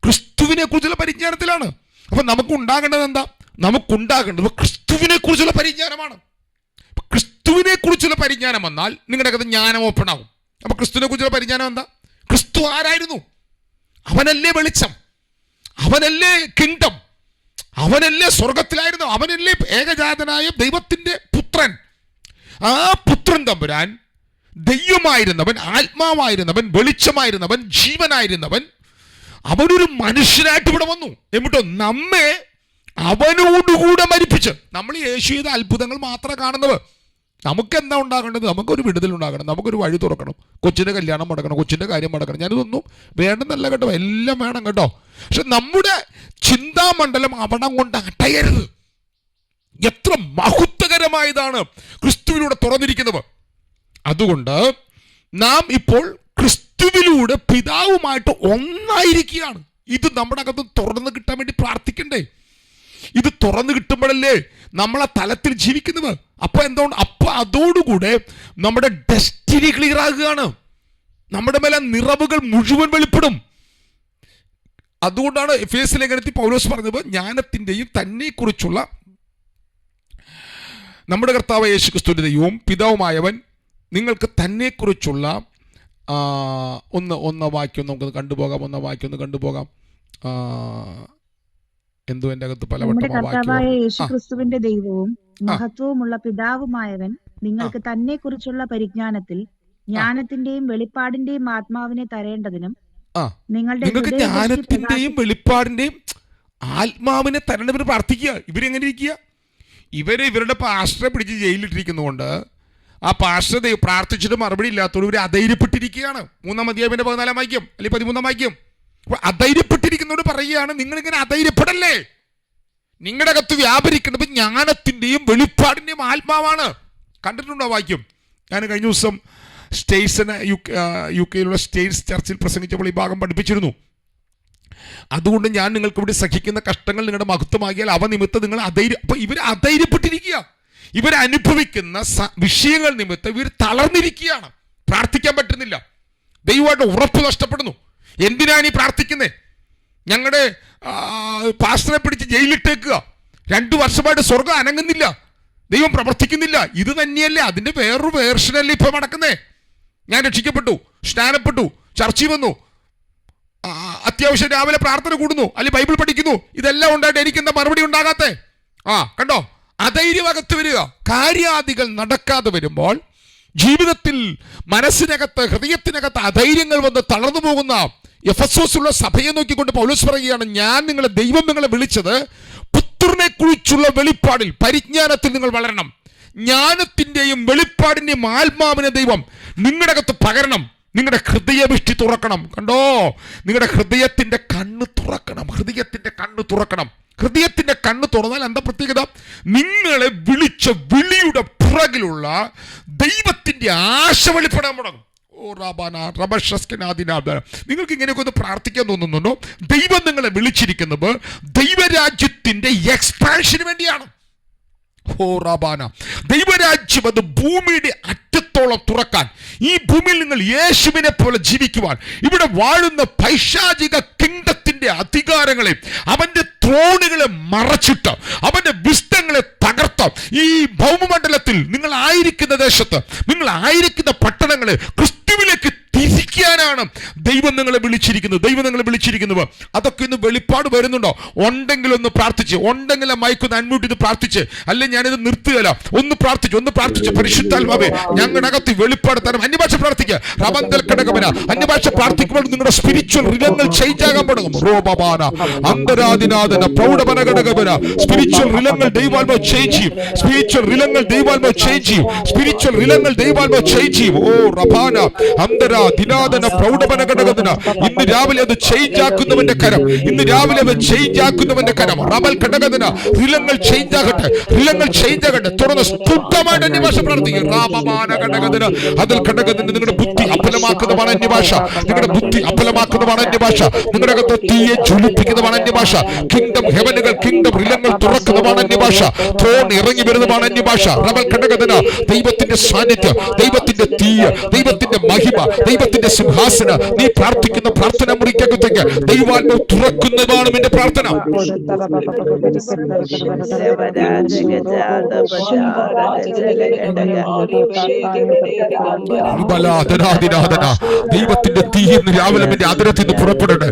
ക്രിസ്തുവിനെ കുറിച്ചുള്ള പരിജ്ഞാനത്തിലാണ്. അപ്പം നമുക്ക് ഉണ്ടാകേണ്ടത് എന്താ? നമുക്കുണ്ടാകേണ്ടത് ക്രിസ്തുവിനെ കുറിച്ചുള്ള പരിജ്ഞാനമാണ്. ക്രിസ്തുവിനെ കുറിച്ചുള്ള പരിജ്ഞാനം വന്നാൽ നിങ്ങളുടെ അകത്ത് ജ്ഞാനം ഓപ്പൺ ആകും. അപ്പൊ ക്രിസ്തുവിനെ കുറിച്ചുള്ള പരിജ്ഞാനം എന്താ? ക്രിസ്തു ആരായിരുന്നു? അവനല്ലേ വെളിച്ചം, അവനല്ലേ കിങ്ഡം, അവനല്ലേ സ്വർഗത്തിലായിരുന്നു, അവനല്ലേ ഏകജാതനായ ദൈവത്തിന്റെ പുത്രൻ. ആ പുത്രൻ തമ്പുരാൻ ദൈവമായിരുന്നവൻ, ആത്മാവായിരുന്നവൻ, വെളിച്ചമായിരുന്നവൻ, ജീവനായിരുന്നവൻ, അവനൊരു മനുഷ്യനായിട്ട് ഇവിടെ വന്നു. എന്നിട്ടോ നമ്മെ അവനോടുകൂടെ മരിപ്പിച്ച്. നമ്മൾ യേശു ചെയ്ത അത്ഭുതങ്ങൾ മാത്രമേ കാണുന്നത്. നമുക്ക് എന്താ ഉണ്ടാകേണ്ടത്? നമുക്കൊരു വിടുതൽ ഉണ്ടാകണം, നമുക്കൊരു വഴി തുറക്കണം, കൊച്ചിൻ്റെ കല്യാണം മുടക്കണം, കൊച്ചിൻ്റെ കാര്യം മുടക്കണം. ഞാനിതൊന്നും വേണ്ടെന്നല്ല കേട്ടോ, എല്ലാം വേണം കേട്ടോ. പക്ഷെ നമ്മുടെ ചിന്താമണ്ഡലം അവിടം കൊണ്ട് അടയരുത്. എത്ര മഹത്വകരമായതാണ് ക്രിസ്തുവിലൂടെ തുറന്നിരിക്കുന്നത്. അതുകൊണ്ട് നാം ഇപ്പോൾ ക്രിസ്തുവിലൂടെ പിതാവുമായിട്ട് ഒന്നായിരിക്കുകയാണ്. ഇത് നമ്മുടെ അകത്ത് തുറന്നു കിട്ടാൻ വേണ്ടി പ്രാർത്ഥിക്കണ്ടേ? ഇത് തുറന്നു കിട്ടുമ്പോഴല്ലേ നമ്മളെ തലത്തിൽ ജീവിക്കുന്നത്. അപ്പൊ എന്തുകൊണ്ട്? അപ്പൊ അതോടുകൂടെ നമ്മുടെ ഡെസ്റ്റിനി ക്ലിയർ ആകുകയാണ്. നമ്മുടെ മേലെ നിറവുകൾ മുഴുവൻ വെളിപ്പെടും. അതുകൊണ്ടാണ് എഫേസ്യ ലേഖനത്തിൽ പൗലോസ് പറഞ്ഞത്, ജ്ഞാനത്തിന്റെയും തന്നെ കുറിച്ചുള്ള നമ്മുടെ കർത്താവ് യേശു ക്രിസ്തുവിന്റെ ദൈവവും പിതാവുമായവൻ നിങ്ങൾക്ക് തന്നെ കുറിച്ചുള്ള ഒന്ന് വാക്യം നമുക്ക് കണ്ടുപോകാം. എന്തോ എന്റെ അകത്ത് നമ്മുടെ കർത്താവായ യേശു ക്രിസ്തുവിന്റെ ദൈവവും മഹത്വവുമുള്ള പിതാവുമായവൻ നിങ്ങൾക്ക് തന്നെ കുറിച്ചുള്ള പരിജ്ഞാനത്തിൽ ജ്ഞാനത്തിന്റെയും വെളിപ്പാടിന്റെയും ആത്മാവിനെ തരേണ്ടതിനും നിങ്ങൾക്ക് ജ്ഞാനത്തിന്റെയും വെളിപ്പാടിന്റെയും ആത്മാവിനെ തരേണ്ടവർ പ്രാർത്ഥിക്കുക. ഇവരെങ്ങനെ ഇരിക്കുക? ഇവരുടെ പാസ്റ്ററെ പിടിച്ച് ജയിലിട്ടിരിക്കുന്നതുകൊണ്ട് ആ പാസ്റ്റർ പ്രാർത്ഥിച്ചിട്ട് മറുപടി ഇല്ലാത്തതുകൊണ്ട് ഇവർ അധൈര്യപ്പെട്ടിരിക്കുകയാണ്. 3-ാം അധ്യായത്തിന്റെ 14-ാം വാക്യം അല്ലെങ്കിൽ 13-ാം വാക്യം. അപ്പൊ അധൈര്യപ്പെട്ടിരിക്കുന്നവരോട് പറയുകയാണ്, നിങ്ങളിങ്ങനെ അധൈര്യപ്പെടല്ലേ. നിങ്ങളുടെ അകത്ത് വ്യാപരിക്കുന്നത് ജ്ഞാനത്തിന്റെയും വെളിപ്പാടിന്റെയും ആത്മാവാണ്. കണ്ടിട്ടുണ്ടോ വാക്യം? ഞാൻ കഴിഞ്ഞ ദിവസം സ്റ്റേറ്റ്സിന് UK സ്റ്റേറ്റ്സ് ചർച്ചിൽ പ്രസംഗിച്ചപ്പോൾ ഈ ഭാഗം പഠിപ്പിച്ചിരുന്നു. അതുകൊണ്ട് ഞാൻ നിങ്ങൾക്ക് ഇവിടെ സഹിക്കുന്ന കഷ്ടങ്ങൾ നിങ്ങളുടെ മഹത്വമാകിയാൽ അവ നിമിത്തം നിങ്ങൾ അപ്പൊ ഇവർ അധൈര്യപ്പെട്ടിരിക്കുക. ഇവരനുഭവിക്കുന്ന വിഷയങ്ങൾ നിമിത്തം ഇവർ തളർന്നിരിക്കുകയാണ്. പ്രാർത്ഥിക്കാൻ പറ്റുന്നില്ല. ദൈവമായിട്ട് ഉറപ്പ് നഷ്ടപ്പെടുന്നു. എന്തിനാണ് ഈ പ്രാർത്ഥിക്കുന്നത്? ഞങ്ങളുടെ പാസ്റ്ററെ പിടിച്ച് ജയിലിട്ടേക്കുക. 2 വർഷമായിട്ട് സ്വർഗം അനങ്ങുന്നില്ല, ദൈവം പ്രവർത്തിക്കുന്നില്ല. ഇത് തന്നെയല്ലേ അതിന്റെ വേറൊരു വേർഷനല്ലേ ഇപ്പൊ നടക്കുന്നേ. ഞാൻ രക്ഷിക്കപ്പെട്ടു, സ്നാനപ്പെട്ടു, ചർച്ചിൽ വന്നു, അത്യാവശ്യം രാവിലെ പ്രാർത്ഥന കൂടുന്നു, അല്ലെങ്കിൽ ബൈബിൾ പഠിക്കുന്നു. ഇതെല്ലാം ഉണ്ടായിട്ട് എനിക്കെന്താ മറുപടി ഉണ്ടാകാത്തെ? കണ്ടോ, അധൈര്യമകത്ത് വരിക. കാര്യാദികൾ നടക്കാതെ വരുമ്പോൾ ജീവിതത്തിൽ മനസ്സിനകത്ത് ഹൃദയത്തിനകത്ത് അധൈര്യങ്ങൾ വന്ന് തളർന്നു പോകുന്ന എഫെസോസിലുള്ള സഭയെ നോക്കിക്കൊണ്ട് പൗലോസ് പറയുകയാണ്, ഞാൻ ദൈവം നിങ്ങളെ വിളിച്ചത് പുത്രനെ കുറിച്ചുള്ള വെളിപ്പാടിൽ പരിജ്ഞാനത്തിൽ നിങ്ങൾ വളരണം. ജ്ഞാനത്തിന്റെയും വെളിപ്പാടിന്റെയും ആത്മാവിനെ ദൈവം നിങ്ങളുടെ അകത്ത് പകരണം. നിങ്ങളുടെ ഹൃദയവിഷ്ടി തുറക്കണം. കണ്ടോ, നിങ്ങളുടെ ഹൃദയത്തിന്റെ കണ്ണ് തുറക്കണം. ഹൃദയത്തിന്റെ കണ്ണ് തുറന്നാൽ എന്താ പ്രത്യേകത? നിങ്ങളെ വിളിച്ച വിളിയുടെ പുറകിലുള്ള ദൈവത്തിന്റെ ആശ വെളിപ്പെടാൻ തുടങ്ങും. നിങ്ങൾക്ക് ഇങ്ങനെയൊക്കെ ഒന്ന് പ്രാർത്ഥിക്കാൻ തോന്നുന്നുണ്ടോ? ദൈവം നിങ്ങളെ വിളിച്ചിരിക്കുന്നത് ദൈവരാജ്യത്തിന്റെ എക്സ്പാൻഷന് വേണ്ടിയാണ്. ദൈവരാജ്യം അത് ഭൂമിയുടെ അറ്റത്തോളം തുറക്കാൻ, ഈ ഭൂമിയിൽ നിങ്ങൾ യേശുവിനെ പോലെ ജീവിക്കുവാൻ, ഇവിടെ വാഴുന്ന പൈശാചിക കിങ്ഡത്തിന്റെ അധികാരങ്ങളെ, അവന്റെ ത്രോണുകളെ മറച്ചിട്ട് അവന്റെ വിസ്തങ്ങളെ തകർത്ത് ഈ ഭൗമമണ്ഡലത്തിൽ നിങ്ങൾ ആയിരിക്കുന്ന ദേശത്ത്, നിങ്ങൾ ആയിരിക്കുന്ന പട്ടണങ്ങളെ ക്രിസ്തുവിലേക്ക് തിരിക്കാനാണ് ദൈവം നിങ്ങളെ വിളിച്ചിരിക്കുന്നത്. അതൊക്കെ ഇന്ന് വെളിപ്പാട് വരുന്നുണ്ടോ? ഉണ്ടെങ്കിൽ ഒന്ന് പ്രാർത്ഥിച്ച്, ഉണ്ടെങ്കിൽ മൈക്കൊന്ന് അൺമ്യൂട്ട് ചെയ്ത് പ്രാർത്ഥിച്ച്, അല്ലെങ്കിൽ ഞാനിത് നിർത്തുകയല്ല. ഒന്ന് പ്രാർത്ഥിച്ച് പരിശുദ്ധാത്മാവേ ഞങ്ങളുടെ അകത്ത് വെളിപ്പാട് തരണം. അന്യഭാഷ പ്രാർത്ഥിക്കുക. റബന്തൽ കടകമന അന്യഭാഷ പ്രാർത്ഥിക്കുമ്പോൾ നിങ്ങളുടെ സ്പിരിച്വൽ റിലങ്ങൾ ചേഞ്ച് ആകാൻ തുടങ്ങും. റോബാന അന്തരാദിനാദന പ്രൗഢമന കടകമന സ്പിരിച്വൽ റിലങ്ങൾ ദൈവാത്മാവ് ചേഞ്ച് ചെയ്യും. ഓ റബാന അന്തര ദിനാദന പ്രൗഢമന കടകമന. ഇന്ന് രാവിലെ അത് ചേഞ്ച് ആക്കുന്നവന്റെ കരം. റബൽ കടകമന റിലങ്ങൾ ചേഞ്ച് ആകട്ടെ. തുറന്ന് സ്തുതമായിട്ട് അന്യഭാഷ പ്രാർത്ഥിക്കുക. റാബമാന കടകമന അതിൽ കടകമന. നിങ്ങളുടെ ബുദ്ധി അഫലമാക്കുന്നതാണ് അന്യഭാഷ. നിങ്ങളുടെ അകത്ത് തീയെ ജ്വലിപ്പിക്കുന്നതാണ് അന്യഭാഷ. കിങ്ഡം ഹെവനുകൾ, കിങ്ഡം റിലങ്ങൾ തുറക്കുന്നതാണ് അന്യഭാഷ. ത്രോൺ ഇറങ്ങി വരുന്നതാണ് അന്യഭാഷ. റബൽ കടകമന. ദൈവത്തിന്റെ സാന്നിധ്യം, ദൈവത്തിന്റെ തീയ്, ദൈവത്തിന്റെ മഹിമ, ദൈവത്തിന്റെ സിംഹാസന. നീ പ്രാർത്ഥിക്കുന്ന പ്രാർത്ഥന മുറിക്കകത്തേക്ക് ദൈവാത്മാവ് തുറക്കുന്നതാണ് നിന്റെ പ്രാർത്ഥന. ദൈവത്തിന്റെ തീ ഇന്ന് രാവിലെ എന്റെ അതിരത്തിൽ നിന്ന് പുറപ്പെടട്ടെ.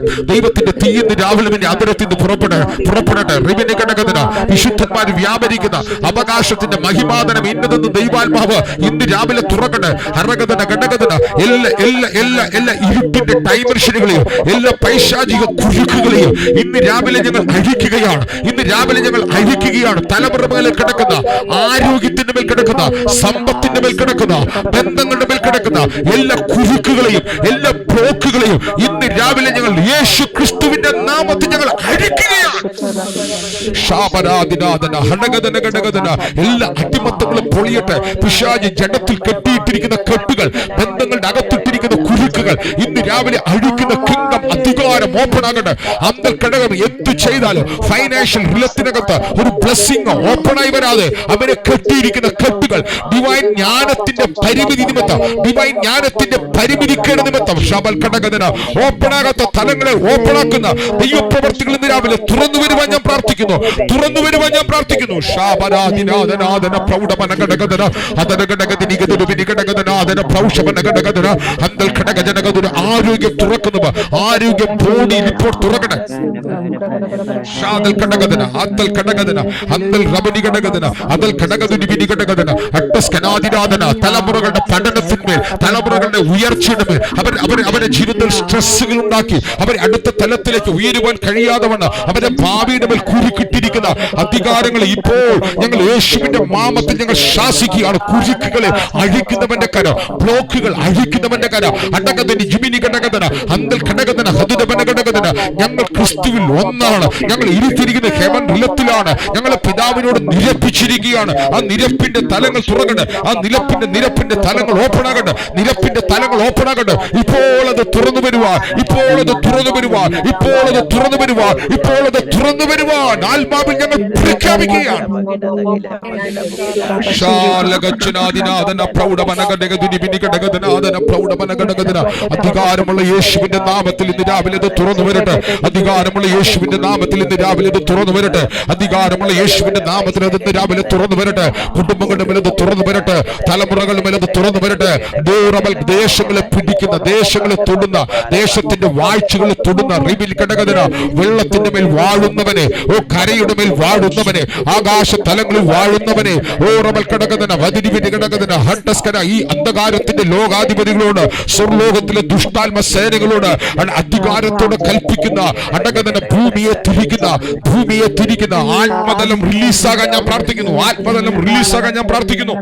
വിശുദ്ധന്മാർ വ്യാപരിക്കുന്ന അവകാശത്തിന്റെ മഹിമാതനം ഇന്നതെന്ന് ദൈവാത്മാവ് ഇന്ന് രാവിലെ തുറക്കട്ടെ. ഹരഗതന ഘടകതന എല്ലാ ഇരുട്ടിന്റെ ഡൈമെൻഷനുകളെയും എല്ലാ പൈശാചിക കുരുക്കുകളെയും ഇന്ന് രാവിലെ ഞങ്ങൾ അഴിക്കുകയാണ്. തലമുറ മേലെ കിടക്കുന്ന, ആരോഗ്യത്തിന്റെ മേൽ കിടക്കുന്ന, സമ്പത്തിന്റെ മേൽ കിടക്കുന്ന, ബന്ധങ്ങളുടെ മേൽ കിടക്കുന്ന എല്ലാ കുരുക്കുകളെയും എല്ലാ ബ്ലോക്കുകളെയും ഇന്ന് രാവിലെ ഞങ്ങൾ യേശു ക്രിസ്തുവിന്റെ നാമത്തിൽ ഞങ്ങൾ അഴിക്കുകയാണ്. ശാപരാധിനാഥന ഹടഗദന ഘടകദന എല്ലാ അടിമത്തങ്ങളും പൊളിയട്ടെ. പിശാചി ജഡത്തിൽ കെട്ടിയിട്ടിരിക്കുന്ന കെട്ടുകൾ, ബന്ധങ്ങളുടെ അകത്തിട്ടിരിക്കുന്ന കുരുക്കുകൾ ഇന്ന് രാവിലെ അഴിക്കുന്ന കിങ്ഡം അധികാരം ഓപ്പൺ ആകട്ടെ. അന്തൽ ഘടകം എന്ത് ചെയ്താലും ഫൈനാൻഷ്യൽ റിലത്തിനകത്ത് ഒരു ബ്ലെസ്സിംഗ് ഓപ്പണായി വരാതെ അവരെ കെട്ടിയിരിക്കുന്ന കെട്ടുകൾ ഡിവൈൻ ജ്ഞാനത്തിന്റെ പരിമിതി നിമിത്തം, ഡിവൈൻ ജ്ഞാനത്തിന്റെ പരിമിതിക്കേട് നിമിത്തം ശബൽ ഘടകത്തിന് ഓപ്പണാകാത്ത തലങ്ങളെ ഓപ്പണാക്കുന്ന ദൈവപ്രവർത്തികൾ ഇന്ന് രാവിലെ തുറന്നു വരുവാൻ ഞാൻ പ്രാർത്ഥിക്കുന്നു. തുറന്നു വരുവാൻ ഞാൻ പ്രാർത്ഥിക്കുന്നു. ശാപരാധിനാഥനാഥന പ്രൗഢമന ഘടകധന അതന ഘടകതിനികതൊരു വിനിഘടകധനാഥന പ്രൗഷമന ഘടകധന അന്തൽ ഘടകജനകതൊരു ആരോഗ്യം തുറക്കുന്നു. ആരോഗ്യം ബോഡിയിൽ ഇപ്പോൾ തുറക്കണേ. ഷാദൽ ഘടകധന അന്തൽ ഘടകധന അന്തൽ റബനി ഘടകധന അതൽ ഘടകതുനി വിനി ഘടകധന അട്ടസ്കനാദിനാഥന തലമുറകളുടെ പഠനത്തിന്മേൽ, തലമുറകളുടെ ഉയർച്ചയുടെ മേൽ അവരുടെ ജീവിതത്തിൽ സ്ട്രെസ്സുകൾ ഉണ്ടാക്കി അവരെ അടുത്ത തലത്തിലേക്ക് ഉയരുവാൻ കഴിയാതെ വണ്ണം അവരുടെ ഭാവിയുടെ മേൽ കുരുക്കിട്ടിരിക്കുന്ന അധികാരങ്ങൾ ഇപ്പോൾ ഞങ്ങൾ യേശുവിന്റെ നാമത്തിൽ ഞങ്ങൾ ശാസിക്കുകയാണ്. കുരുക്കുകളെ അഴിക്കുന്നവന്റെ കര, ബ്ലോക്കുകൾ അഴിക്കുന്നവന്റെ കര അടകതന് ജിമിനി ഘടകതന അന്തൽ ഘടകതന ഹതുരവന ഘടകതന ഞങ്ങൾ ക്രിസ്തുവിൽ ഒന്നാണ്. ഞങ്ങൾ ഇരുത്തിരിക്കുന്ന ഹെവൻ റിലത്തിലാണ്. ഞങ്ങളെ പിതാവിനോട് നിരപ്പിച്ചിരിക്കുകയാണ്. ആ നിരപ്പിന്റെ തലങ്ങൾ തുറക്കട്ടെ. ആ നിരപ്പിന്റെ തലങ്ങൾ ഓപ്പൺ ആകട്ടെ. നിരപ്പിന്റെ തലങ്ങൾ ഓപ്പൺ ആകട്ടെ. ഇപ്പോൾ അത് തുറന്നു വരുവാൻ, ഇപ്പോൾ അത് തുറന്നു വരുവാൻ, ഇപ്പോൾ അത് തുറന്നു വരുവാൻ, ഇപ്പോൾ അത് തുറന്നു വരുവാൻ ആത്മാവിൽ ഞങ്ങൾ പ്രഖ്യാപിക്കുകയാണ്. അധികാരമുള്ള യേശുവിന്റെ നാമത്തിൽ ഇന്ന് രാവിലെ ഇത് തുറന്നു വരട്ടെ. അധികാരമുള്ള യേശുവിന്റെ നാമത്തിൽ ഇന്ന് രാവിലെ ഇത് തുറന്നു വരട്ടെ. അധികാരമുള്ള യേശുവിന്റെ നാമത്തിൽ അത് ഇന്ന് രാവിലെ തുറന്നു വരട്ടെ. കുടുംബങ്ങളുടെ മേലത് തുറന്നു വരട്ടെ. തലമുറകളുടെ മേലത് തുറന്നു വരട്ടെ. ദേശങ്ങളെ പിടിക്കുന്ന, ദേശങ്ങളെ തൊടുന്ന, ദേശത്തിന്റെ വാഴ്ചകളെ തൊടുന്ന റിബിൽ ഘടകതന വെള്ളത്തിന്റെ മേൽ വാഴുന്നവനെ, ഓ കരയുടെ മേൽ വാഴുന്നവനെ, ആകാശ തലങ്ങളിൽ വാഴുന്നവനെ, ഓ റബൽ ഘടകതന വതിരിവിന്റെ ഘടകതന ഹട്ടസ്കന ഈ അന്ധകാരത്തിന്റെ ലോകാധിപതികളോട്, സ്വർലോകത്തിലെ ദുഷ്ടാത്മ സേനകളോട് അധികാരത്തോടെ കൽപ്പിക്കുന്ന അടകതന ഭൂമിയെ തിരിക്കുന്ന ആത്മതലം റിലീസാകാൻ ഞാൻ പ്രാർത്ഥിക്കുന്നു. ആത്മതലം റിലീസാകാൻ ഞാൻ പ്രാർത്ഥിക്കുന്നു.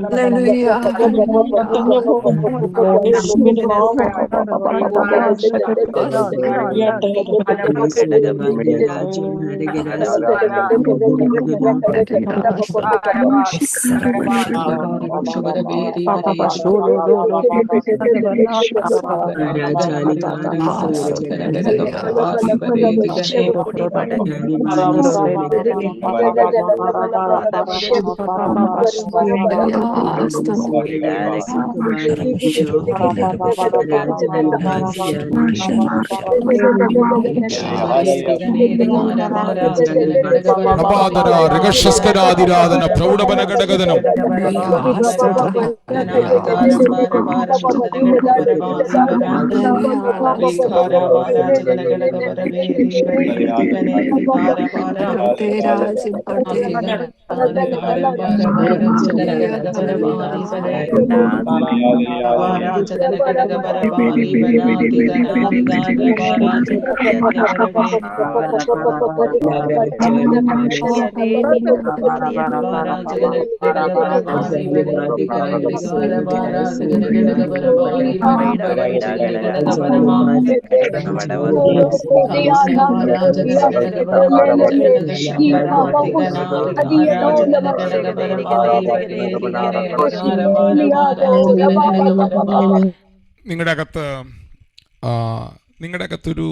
നിങ്ങളുടെ അകത്തൊരു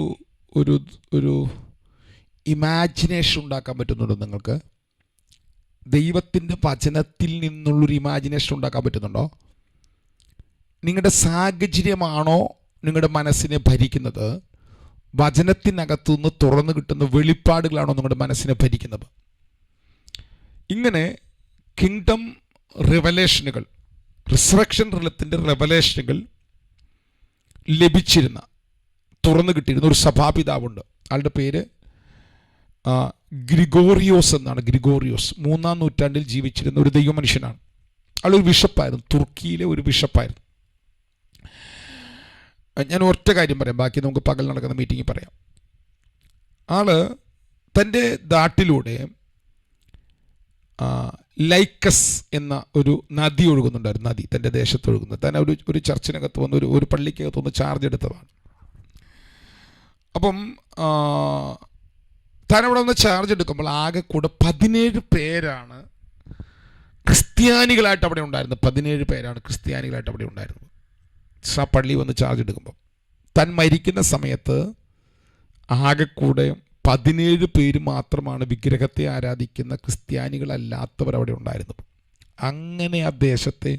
ഒരു ഇമാജിനേഷൻ ഉണ്ടാക്കാൻ പറ്റുന്നുണ്ടോ? നിങ്ങൾക്ക് ദൈവത്തിൻ്റെ വചനത്തിൽ നിന്നുള്ളൊരു ഇമാജിനേഷൻ ഉണ്ടാക്കാൻ പറ്റുന്നുണ്ടോ? നിങ്ങളുടെ സാഹചര്യമാണോ നിങ്ങളുടെ മനസ്സിനെ ഭരിക്കുന്നത്? വചനത്തിനകത്തുനിന്ന് തുറന്നു കിട്ടുന്ന വെളിപ്പാടുകളാണോ നിങ്ങളുടെ മനസ്സിനെ ഭരിക്കുന്നത്? ഇങ്ങനെ കിങ്ഡം റിവലേഷനുകൾ, റിസറക്ഷൻ റിലത്തിൻ്റെ റിവലേഷനുകൾ ലഭിച്ചിരുന്ന, തുറന്നു കിട്ടിയിരുന്ന ഒരു സഭാപിതാവുണ്ട്. ആളുടെ പേര് ഗ്രിഗോറിയോസ് എന്നാണ്. ഗ്രിഗോറിയോസ് 3-ാം നൂറ്റാണ്ടിൽ ജീവിച്ചിരുന്ന ഒരു ദൈവമനുഷ്യനാണ്. ആളൊരു ബിഷപ്പായിരുന്നു, തുർക്കിയിലെ ഒരു ബിഷപ്പായിരുന്നു. ഞാൻ ഒറ്റ കാര്യം പറയാം, ബാക്കി നമുക്ക് പകൽ നടക്കുന്ന മീറ്റിങ്ങിൽ പറയാം. ആള് തൻ്റെ നാട്ടിലൂടെ ലൈക്കസ് എന്ന ഒരു നദി ഒഴുകുന്നുണ്ടായിരുന്നു. നദി തൻ്റെ ദേശത്ത് ഒഴുകുന്നത്. തന്നെ ഒരു ചർച്ചിനകത്ത് വന്ന് ഒരു പള്ളിക്കകത്ത് വന്ന് ചാർജ് എടുത്തതാണ്. അപ്പം താൻ അവിടെ വന്ന് ചാർജ് എടുക്കുമ്പോൾ ആകെ കൂടെ 17 പേരാണ് ക്രിസ്ത്യാനികളായിട്ട് അവിടെ ഉണ്ടായിരുന്നത്. 17 പേരാണ് ക്രിസ്ത്യാനികളായിട്ട് അവിടെ ഉണ്ടായിരുന്നത്. ആ പള്ളി വന്ന് ചാർജ് എടുക്കുമ്പോൾ താൻ മരിക്കുന്ന സമയത്ത് ആകെ കൂടെ 17 പേര് മാത്രമാണ് വിഗ്രഹത്തെ ആരാധിക്കുന്ന ക്രിസ്ത്യാനികളല്ലാത്തവർ അവിടെ ഉണ്ടായിരുന്നത്. അങ്ങനെ ആ ദേശത്തെ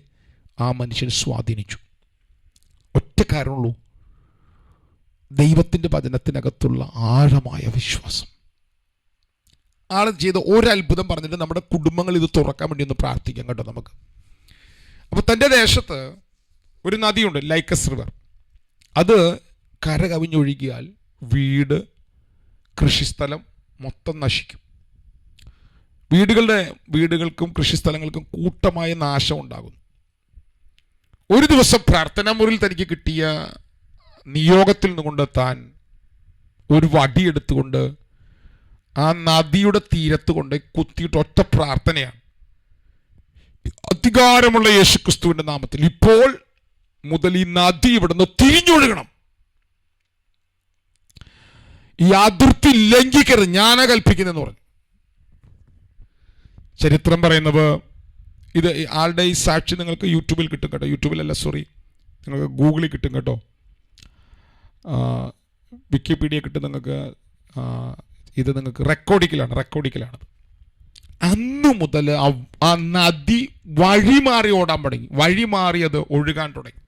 ആ മനുഷ്യൻ സ്വാധീനിച്ചു. ഒറ്റ കാരണമുള്ളൂ, ദൈവത്തിൻ്റെ വചനത്തിനകത്തുള്ള ആഴമായ വിശ്വാസം. ആൾ ചെയ്ത ഒരത്ഭുതം പറഞ്ഞിട്ട് നമ്മുടെ കുടുംബങ്ങൾ ഇത് തുറക്കാൻ വേണ്ടി ഒന്ന് പ്രാർത്ഥിക്കാം കേട്ടോ നമുക്ക്. അപ്പോൾ തൻ്റെ ദേശത്ത് ഒരു നദിയുണ്ട്, ലൈക്കസ് റിവർ. അത് കര കവിഞ്ഞൊഴുകിയാൽ വീട്, കൃഷിസ്ഥലം മൊത്തം നശിക്കും. വീടുകൾക്കും കൃഷിസ്ഥലങ്ങൾക്കും കൂട്ടമായ നാശം ഉണ്ടാകുന്നു. ഒരു ദിവസം പ്രാർത്ഥനാ മുറിയിൽ തനിക്ക് കിട്ടിയ നിയോഗത്തിൽ നിന്നുകൊണ്ട് താൻ ഒരു വടിയെടുത്തുകൊണ്ട് ആ നദിയുടെ തീരത്ത് കൊണ്ട് കുത്തിയിട്ട് ഒറ്റ പ്രാർത്ഥനയാണ്, അധികാരമുള്ള യേശുക്രിസ്തുവിന്റെ നാമത്തിൽ ഇപ്പോൾ മുതൽ ഈ നദി ഇവിടുന്ന് തിരിഞ്ഞൊഴുകണം, ഈ അതിർത്തി ലംഘിക്കരുത്, ഞാനാ കൽപ്പിക്കുന്നെന്ന് പറഞ്ഞു. ചരിത്രം പറയുന്നത്, ഇത് ആളുടെ ഈ സാക്ഷി നിങ്ങൾക്ക് യൂട്യൂബിൽ കിട്ടും കേട്ടോ. യൂട്യൂബിലല്ല, സോറി, നിങ്ങൾക്ക് ഗൂഗിളിൽ കിട്ടും കേട്ടോ. വിക്കിപീഡിയ കിട്ടും നിങ്ങൾക്ക്. ഇത് നിങ്ങൾക്ക് റെക്കോർഡിക്കലാണ്. അന്നു മുതൽ ആ നദി വഴിമാറി ഓടാൻ തുടങ്ങി. വഴിമാറിയത് ഒഴുകാൻ തുടങ്ങി.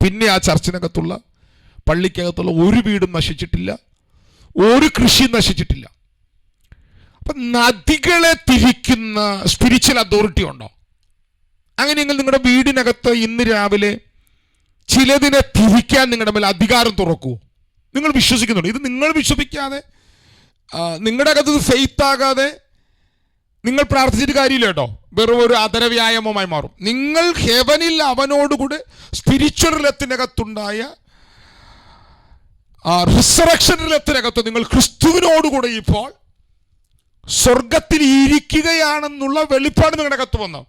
പിന്നെ ആ ചർച്ചിനകത്തുള്ള പള്ളിക്കകത്തുള്ള ഒരു വീടും നശിച്ചിട്ടില്ല, ഒരു കൃഷി നശിച്ചിട്ടില്ല. അപ്പൊ നദികളെ തിരിക്കുന്ന സ്പിരിച്വൽ അതോറിറ്റി ഉണ്ടോ? അങ്ങനെയെങ്കിൽ നിങ്ങളുടെ വീടിനകത്ത് ഇന്ന് രാവിലെ ചിലതിനെ തിരിക്കാൻ നിങ്ങളുടെ മേൽ അധികാരം തുറക്കുമോ? നിങ്ങൾ വിശ്വസിക്കുന്നുണ്ടോ? ഇത് നിങ്ങൾ വിശ്വസിക്കാതെ, നിങ്ങളുടെ അകത്ത് ഫെയ്ത്ത് ആകാതെ നിങ്ങൾ പ്രാർത്ഥിച്ചിട്ട് കാര്യമില്ല കേട്ടോ. വെറും ഒരു അതര വ്യായാമമായി മാറും. നിങ്ങൾ ഹെവനിൽ അവനോടുകൂടെ സ്പിരിച്വൽ റിലത്തിനകത്തുണ്ടായ റിസറക്ഷൻ റിലത്തിനകത്ത് നിങ്ങൾ ക്രിസ്തുവിനോടുകൂടെ ഇപ്പോൾ സ്വർഗത്തിൽ ഇരിക്കുകയാണെന്നുള്ള വെളിപ്പാട് നിങ്ങളുടെ അകത്ത് വന്നു.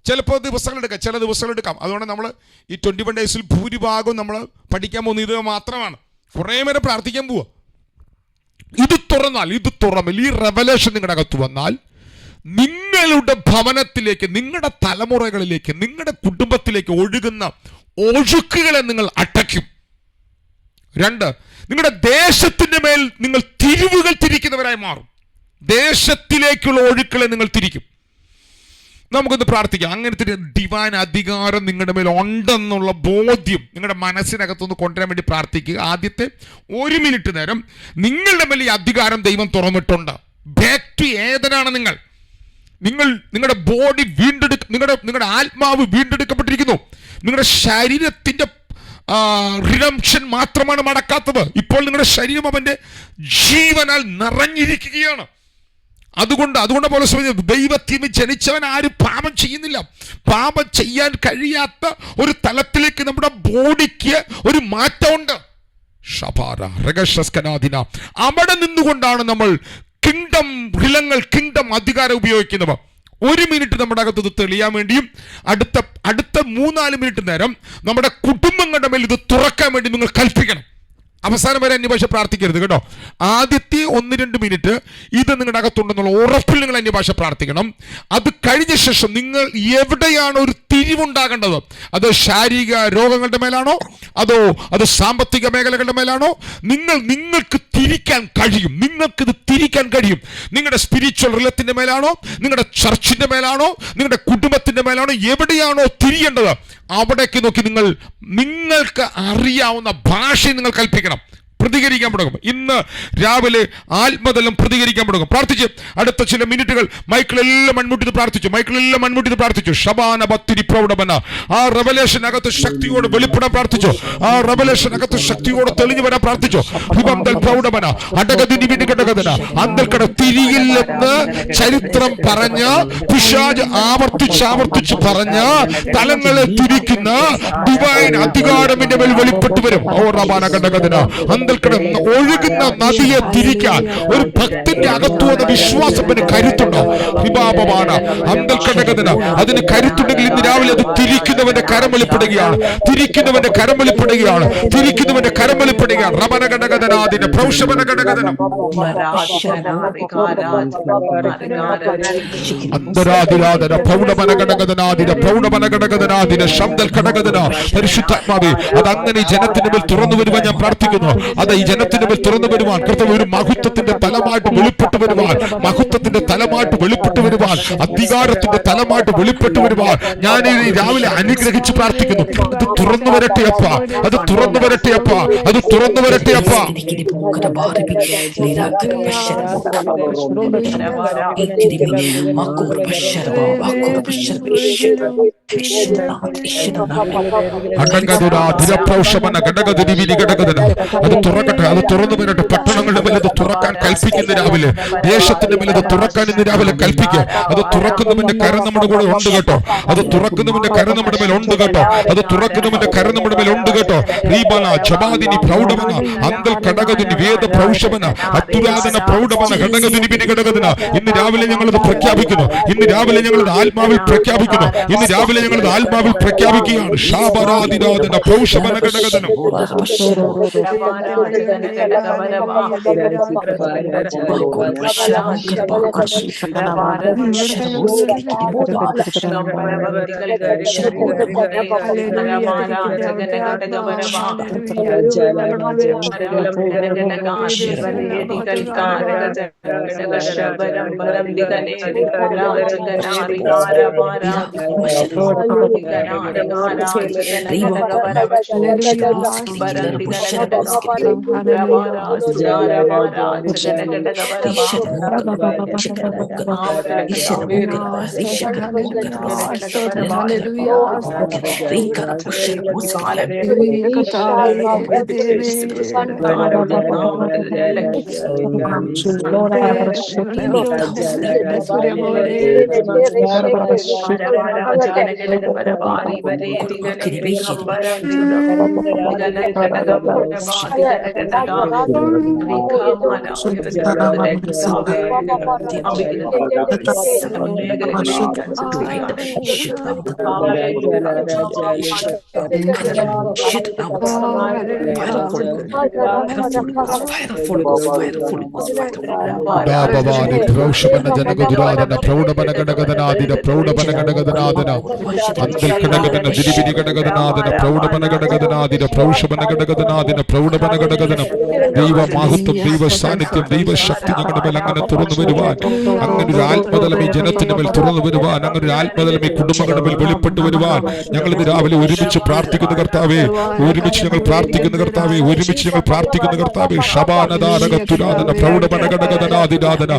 ചിലപ്പോൾ ദിവസങ്ങളെടുക്കാം, ചില ദിവസങ്ങളെടുക്കാം. അതുകൊണ്ട് നമ്മൾ ഈ 21 ഡേയ്സിൽ ഭൂരിഭാഗവും നമ്മൾ പഠിക്കാൻ പോകുന്ന ഇത് മാത്രമാണ്. കുറേ നേരം പ്രാർത്ഥിക്കാൻ പോവുക. ഇത് തുറന്നാൽ ഈ റെവലേഷൻ നിങ്ങളുടെ അകത്ത് വന്നാൽ നിങ്ങളുടെ ഭവനത്തിലേക്ക്, നിങ്ങളുടെ തലമുറകളിലേക്ക്, നിങ്ങളുടെ കുടുംബത്തിലേക്ക് ഒഴുകുന്ന ഒഴുക്കുകളെ നിങ്ങൾ അടയ്ക്കും. 2, നിങ്ങളുടെ ദേശത്തിന്റെ മേൽ നിങ്ങൾ തിരിവുകൾ തിരിക്കുന്നവരായി മാറും. ദേശത്തിലേക്കുള്ള ഒഴുക്കുകളെ നിങ്ങൾ തിരിക്കും. നമുക്കൊന്ന് പ്രാർത്ഥിക്കാം. അങ്ങനത്തെ ഡിവൈൻ അധികാരം നിങ്ങളുടെ മേൽ ഉണ്ടെന്നുള്ള ബോധ്യം നിങ്ങളുടെ മനസ്സിനകത്തൊന്ന് കൊണ്ടുവരാൻ വേണ്ടി പ്രാർത്ഥിക്കുക. ആദ്യത്തെ 1 മിനിറ്റ് നേരം നിങ്ങളുടെ മേൽ ഈ അധികാരം ദൈവം തുറന്നിട്ടുണ്ട്. ബാക്ക് ടു ഏതനാണ് നിങ്ങൾ. നിങ്ങളുടെ ബോഡി നിങ്ങളുടെ ആത്മാവ് വീണ്ടെടുക്കപ്പെട്ടിരിക്കുന്നു. നിങ്ങളുടെ ശരീരത്തിന്റെ റിഡംഷൻ മാത്രമാണ് മടക്കാത്തത്. ഇപ്പോൾ നിങ്ങളുടെ ശരീരം അവന്റെ ജീവനാൽ നിറഞ്ഞിരിക്കുകയാണ്. അതുകൊണ്ട് പോലെ ദൈവത്തിൽ ജനിച്ചവൻ ആരും പാപം ചെയ്യുന്നില്ല. പാപം ചെയ്യാൻ കഴിയാത്ത ഒരു തലത്തിലേക്ക് നമ്മുടെ ബോഡിക്ക് ഒരു മാറ്റമുണ്ട്. അവിടെ നിന്നുകൊണ്ടാണ് നമ്മൾ കിങ്ഡം അധികാരം ഉപയോഗിക്കുന്നത്. 1 മിനിറ്റ് നമ്മുടെ അകത്ത് തെളിയാൻ വേണ്ടിയും അടുത്ത 3-4 മിനിറ്റ് നേരം നമ്മുടെ കുടുംബങ്ങളുടെ മേൽ ഇത് തുറക്കാൻ വേണ്ടി നിങ്ങൾ കൽപ്പിക്കണം. അവസാനം വരെ അന്യഭാഷ പ്രാർത്ഥിക്കരുത് കേട്ടോ. ആദ്യത്തെ 1-2 മിനിറ്റ് ഇത് നിങ്ങളുടെ അകത്തുണ്ടെന്നുള്ള ഉറപ്പിൽ നിങ്ങൾ അന്യഭാഷ പ്രാർത്ഥിക്കണം. അത് കഴിഞ്ഞ ശേഷം നിങ്ങൾ എവിടെയാണ് ഒരു തിരിവുണ്ടാകേണ്ടത്, അത് ശാരീരിക രോഗങ്ങളുടെ മേലാണോ, അത് സാമ്പത്തിക മേഖലകളുടെ മേലാണോ, നിങ്ങൾക്ക് തിരിക്കാൻ കഴിയും. നിങ്ങൾക്കിത് തിരിക്കാൻ കഴിയും. നിങ്ങളുടെ സ്പിരിച്വൽ റിലത്തിന്റെ മേലാണോ, നിങ്ങളുടെ ചർച്ചിന്റെ മേലാണോ, നിങ്ങളുടെ കുടുംബത്തിന്റെ മേലാണോ, എവിടെയാണോ തിരിയേണ്ടത് അവിടേക്ക് നോക്കി നിങ്ങൾക്ക് അറിയാവുന്ന ഭാഷയിൽ നിങ്ങൾ കൽപ്പിക്കണം. പ്രതികരിക്കാൻ തുടങ്ങും. ഇന്ന് രാവിലെ ആത്മതലം പ്രതികരിക്കാൻ തുടങ്ങും. പ്രാർത്ഥിച്ച് അടുത്ത ചില മിനിറ്റുകൾ മൈക്കിളെല്ലാം മൺമുട്ടിത് പ്രാർത്ഥിച്ചു. ശബാന ബത്തിരി പ്രൗഢമന. ആ റെവലേഷനകത്ത് ശക്തിയോട് വെളിപ്പെടാൻ പ്രാർത്ഥിച്ചു. ആ റെവലേഷനകത്ത് ശക്തിയോട് തെളിഞ്ഞു വരാൻ പ്രാർത്ഥിച്ചു. പ്രൗഢമന അടകതിനി വിടുകടകതന അന്തൽക്കട തിരിയില്ലെന്ന് ചരിത്രം പറഞ്ഞ പിശാച് ആവർത്തിച്ച് പറഞ്ഞ തലങ്ങളെ തിരിക്കുന്ന ഡിവൈൻ അധികാരത്തിന്റെ മേൽ വെളിപ്പെട്ടു വരും. ഓ റബാന കടകതന ഒഴുകുന്ന നദിയെ തിരിക്കാൻ ഒരു ഭക്തന്റെ അകത്തു വന്ന വിശ്വാസത്തിന് കരുത്തുണ്ടോ? വിഭാപമാണ് അന്തൽ കടകഥന. അതിന് കരുത്തുണ്ടെങ്കിൽ ഇന്ന് രാവിലെ അത് തിരിക്കുന്നവന്റെ കരം വെളിപ്പെടുകയാണ്, തിരിക്കുന്നവന്റെ കരം വെളിപ്പെടുകയാണ്, തിരിക്കുന്നവന്റെ കരം വെളിപ്പെടുകയാണ്. റമന ഘടകഥനാദിന പ്രൗഷമന ഘടകഥനം അന്തരാതിരാധന പ്രൗഢമന ഘടകഥനാദിന പ്രൗഢമന ഘടകഥനാദിന ശബ്ദൽ ഘടകഥന. പരിശുദ്ധാത്മാവേ, അത് അങ്ങനെ ഈ ജനത്തിന്റെ മേൽ തുറന്നു വരുവാൻ ഞാൻ പ്രാർത്ഥിക്കുന്നു. അത് ഈ ജനത്തിന്റെ മേൽ തുറന്നു വരുവാൻ കർത്താവേ, ഒരു മഹത്വത്തിന്റെ തലമായിട്ട് വെളിപ്പെട്ടു വരുവാൻ, മഹത്വത്തിന്റെ തലമായിട്ട് വെളിപ്പെട്ടു വരുവാൻ, അധികാരത്തിന്റെ തലമായിട്ട് വെളിപ്പെട്ടു വരുവാൻ ഞാൻ ഈ രാവിലെ അനുഗ്രഹിച്ച് പ്രാർത്ഥിക്കുന്നു. അത് തുറന്നു വരട്ടെയപ്പ, അത് തുറന്നു വരട്ടെയപ്പ, അത് തുറന്നു വരട്ടെയപ്പ. അത് തുറക്കട്ടെ, അത് തുറന്നു വരട്ടെ. പട്ടണങ്ങളുടെ മേലെ അത് തുറക്കാൻ കൽപ്പിക്കുന്ന രാവിലെ, ദേശത്തിന്റെ മേലെ അത് തുറക്കാൻ ഇന്ന് രാവിലെ കൽപ്പിക്കുക. അത് തുറക്കുന്നവന്റെ കരം നമ്മുടെ കൂടെ ഉണ്ട് കേട്ടോ, അത് തുറക്കുന്നവന്റെ കരം നമ്മുടെ മേൽ ഉണ്ട് കേട്ടോ, അത് തുറക്കുന്നവന്റെ കരം നമ്മുടെ മേൽ ഉണ്ട് കേട്ടോ. റീബന ജമാദിനി പ്രൗഢമന അന്തൽ കടകദിനി വേദ പ്രൗഷമന അത്തുരാധന പ്രൗഢമന ഘടകദിനി ബിനി ഘടകദിന. ഇന്ന് രാവിലെ ഞങ്ങളത് പ്രഖ്യാപിക്കുന്നു, ഇന്ന് രാവിലെ ഞങ്ങളത് ആത്മാവിൽ പ്രഖ്യാപിക്കുന്നു, ഇന്ന് രാവിലെ ഞങ്ങളത് ആത്മാവിൽ പ്രഖ്യാപിക്കുകയാണ്. ശാബരാദിരാധന പ്രൗഷമന ഘടകദിനം ദൈവമാഹത്വം, ദൈവ സാന്നിധ്യം, ദൈവശക്തി ഞങ്ങളുടെ മേൽ അങ്ങനെ തുറന്നു വരുവാൻ, അങ്ങനെ ഒരു ആത്മതലം ഈ ജനത്തിന്റെ മേൽ തുറന്നു വരുവാൻ, അങ്ങനെ ഒരു ആത്മതലം ഈ കുടുംബങ്ങളുടെ മേൽ വെളിപ്പെട്ടു വരുവാൻ ഞങ്ങൾ ഇന്ന് രാവിലെ ഒരുമിച്ച് പ്രാർത്ഥിക്കുന്ന കർത്താവേ, ഒരുമിച്ച് ഞങ്ങൾ പ്രാർത്ഥിക്കുന്ന കർത്താവേ, ഒരുമിച്ച് ഞങ്ങൾ പ്രാർത്ഥിക്കുന്ന കർത്താവേ. ശബാനദാനകത്തുരാധന പ്രൗഢമനഘടകനാദിരാധന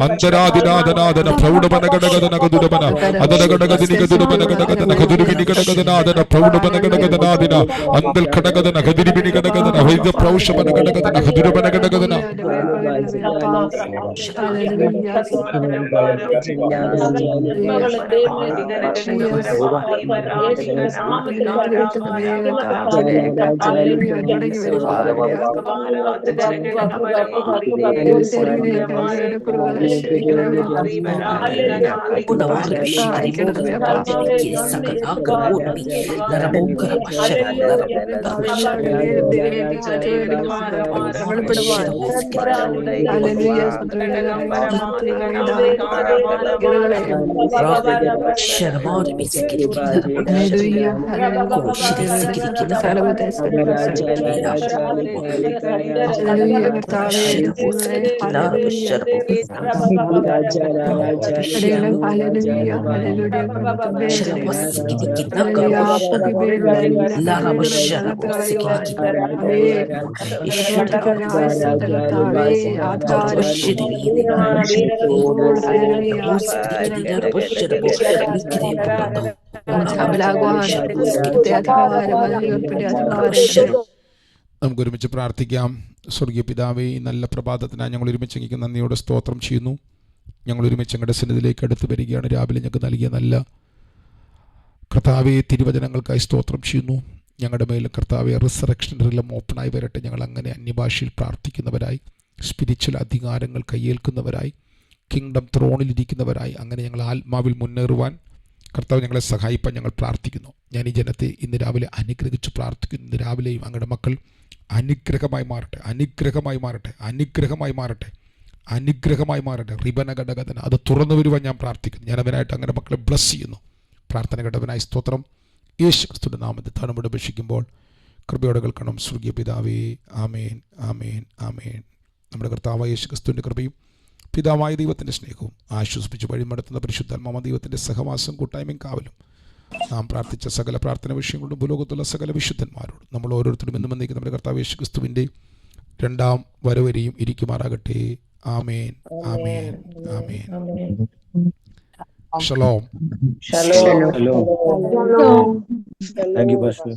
അന്തരാദിനാഥനാഥന പ്രൗഢമനഘടകനകദുരമന അതരഘടകദിനികദുരമനഘടകന ഘതുരുവിനിഘടകനാഥന പ്രൗഢമനഘടകനാദിന അന്തൽ ഘടകദന ഘതിരിവിനിഘടകന വൈദ്യ പ്രൗഷമനഘടകന ഘതുരമനഘടകന. നമുക്ക് ഒരുമിച്ച് പ്രാർത്ഥിക്കാം. സ്വർഗീയ പിതാവേ, ഈ നല്ല പ്രഭാതത്തിനായി ഞങ്ങൾ ഒരുമിച്ച് അങ്ങേക്ക് നന്ദിയോടെ സ്തോത്രം ചെയ്യുന്നു. ഞങ്ങൾ ഒരുമിച്ച് ഞങ്ങളുടെ സന്നിധിയിലേക്ക് അടുത്ത് വരികയാണ്. രാവിലെ ഞങ്ങൾക്ക് നൽകിയ നല്ല കർത്താവേ തിരുവചനങ്ങൾക്കായി സ്തോത്രം ചെയ്യുന്നു. ഞങ്ങളുടെ മേൽ കർത്താവെ റിസറക്ഷനിലും ഓപ്പണായി വരട്ടെ. ഞങ്ങൾ അങ്ങനെ അന്യഭാഷയിൽ പ്രാർത്ഥിക്കുന്നവരായി, സ്പിരിച്വൽ അധികാരങ്ങൾ കയ്യേൽക്കുന്നവരായി, കിങ്ഡം ത്രോണിലിരിക്കുന്നവരായി അങ്ങനെ ഞങ്ങൾ ആത്മാവിൽ മുന്നേറുവാൻ കർത്താവ് ഞങ്ങളെ സഹായിപ്പാൻ ഞങ്ങൾ പ്രാർത്ഥിക്കുന്നു. ഞാൻ ഈ ജനത്തെ ഇന്ന് രാവിലെ അനുഗ്രഹിച്ച് പ്രാർത്ഥിക്കുന്നു. ഇന്ന് രാവിലെയും അങ്ങയുടെ മക്കൾ അനുഗ്രഹമായി മാറട്ടെ, അനുഗ്രഹമായി മാറട്ടെ, അനുഗ്രഹമായി മാറട്ടെ, അനുഗ്രഹമായി മാറട്ടെ. റിബന ഘടകതന അത് തുറന്നു വരുവാൻ ഞാൻ പ്രാർത്ഥിക്കുന്നു. ഞാൻ അവനായിട്ട് അങ്ങനെ മക്കളെ ബ്ലസ് ചെയ്യുന്നു. പ്രാർത്ഥന കേട്ടവനായി സ്തോത്രം. യേശു ക്രിസ്തുവിന്റെ നാമത്തിൽ താണുമ്പോൾ അപേക്ഷിക്കുമ്പോൾ കൃപയോടെ കേൾക്കണം. സ്വർഗീയ പിതാവേ, ആമേൻ, ആമേൻ, ആമേൻ. നമ്മുടെ കർത്താവായ യേശു ക്രിസ്തുവിൻ്റെ കൃപയും പിതാവായ ദൈവത്തിൻ്റെ സ്നേഹവും ആശ്വസിപ്പിച്ച് വഴിമടത്തുന്ന പരിശുദ്ധാത്മാവായ ദൈവത്തിൻ്റെ സഹവാസം കൂട്ടായ്മയും കാവലും നാം പ്രാർത്ഥിച്ച സകല പ്രാർത്ഥന വിഷയങ്ങളും ഭൂലോകത്തുള്ള സകല വിശുദ്ധന്മാരോട് നമ്മൾ ഓരോരുത്തരും എന്നും എന്നേക്കും നമ്മുടെ കർത്താവ് യേശു ക്രിസ്തുവിൻ്റെ രണ്ടാം വരവരെയും ഇരിക്കുമാറാകട്ടെ. ആമേൻ, ആമേൻ, ആമേൻ. Shalom. Shalom. Thank you, Pastor.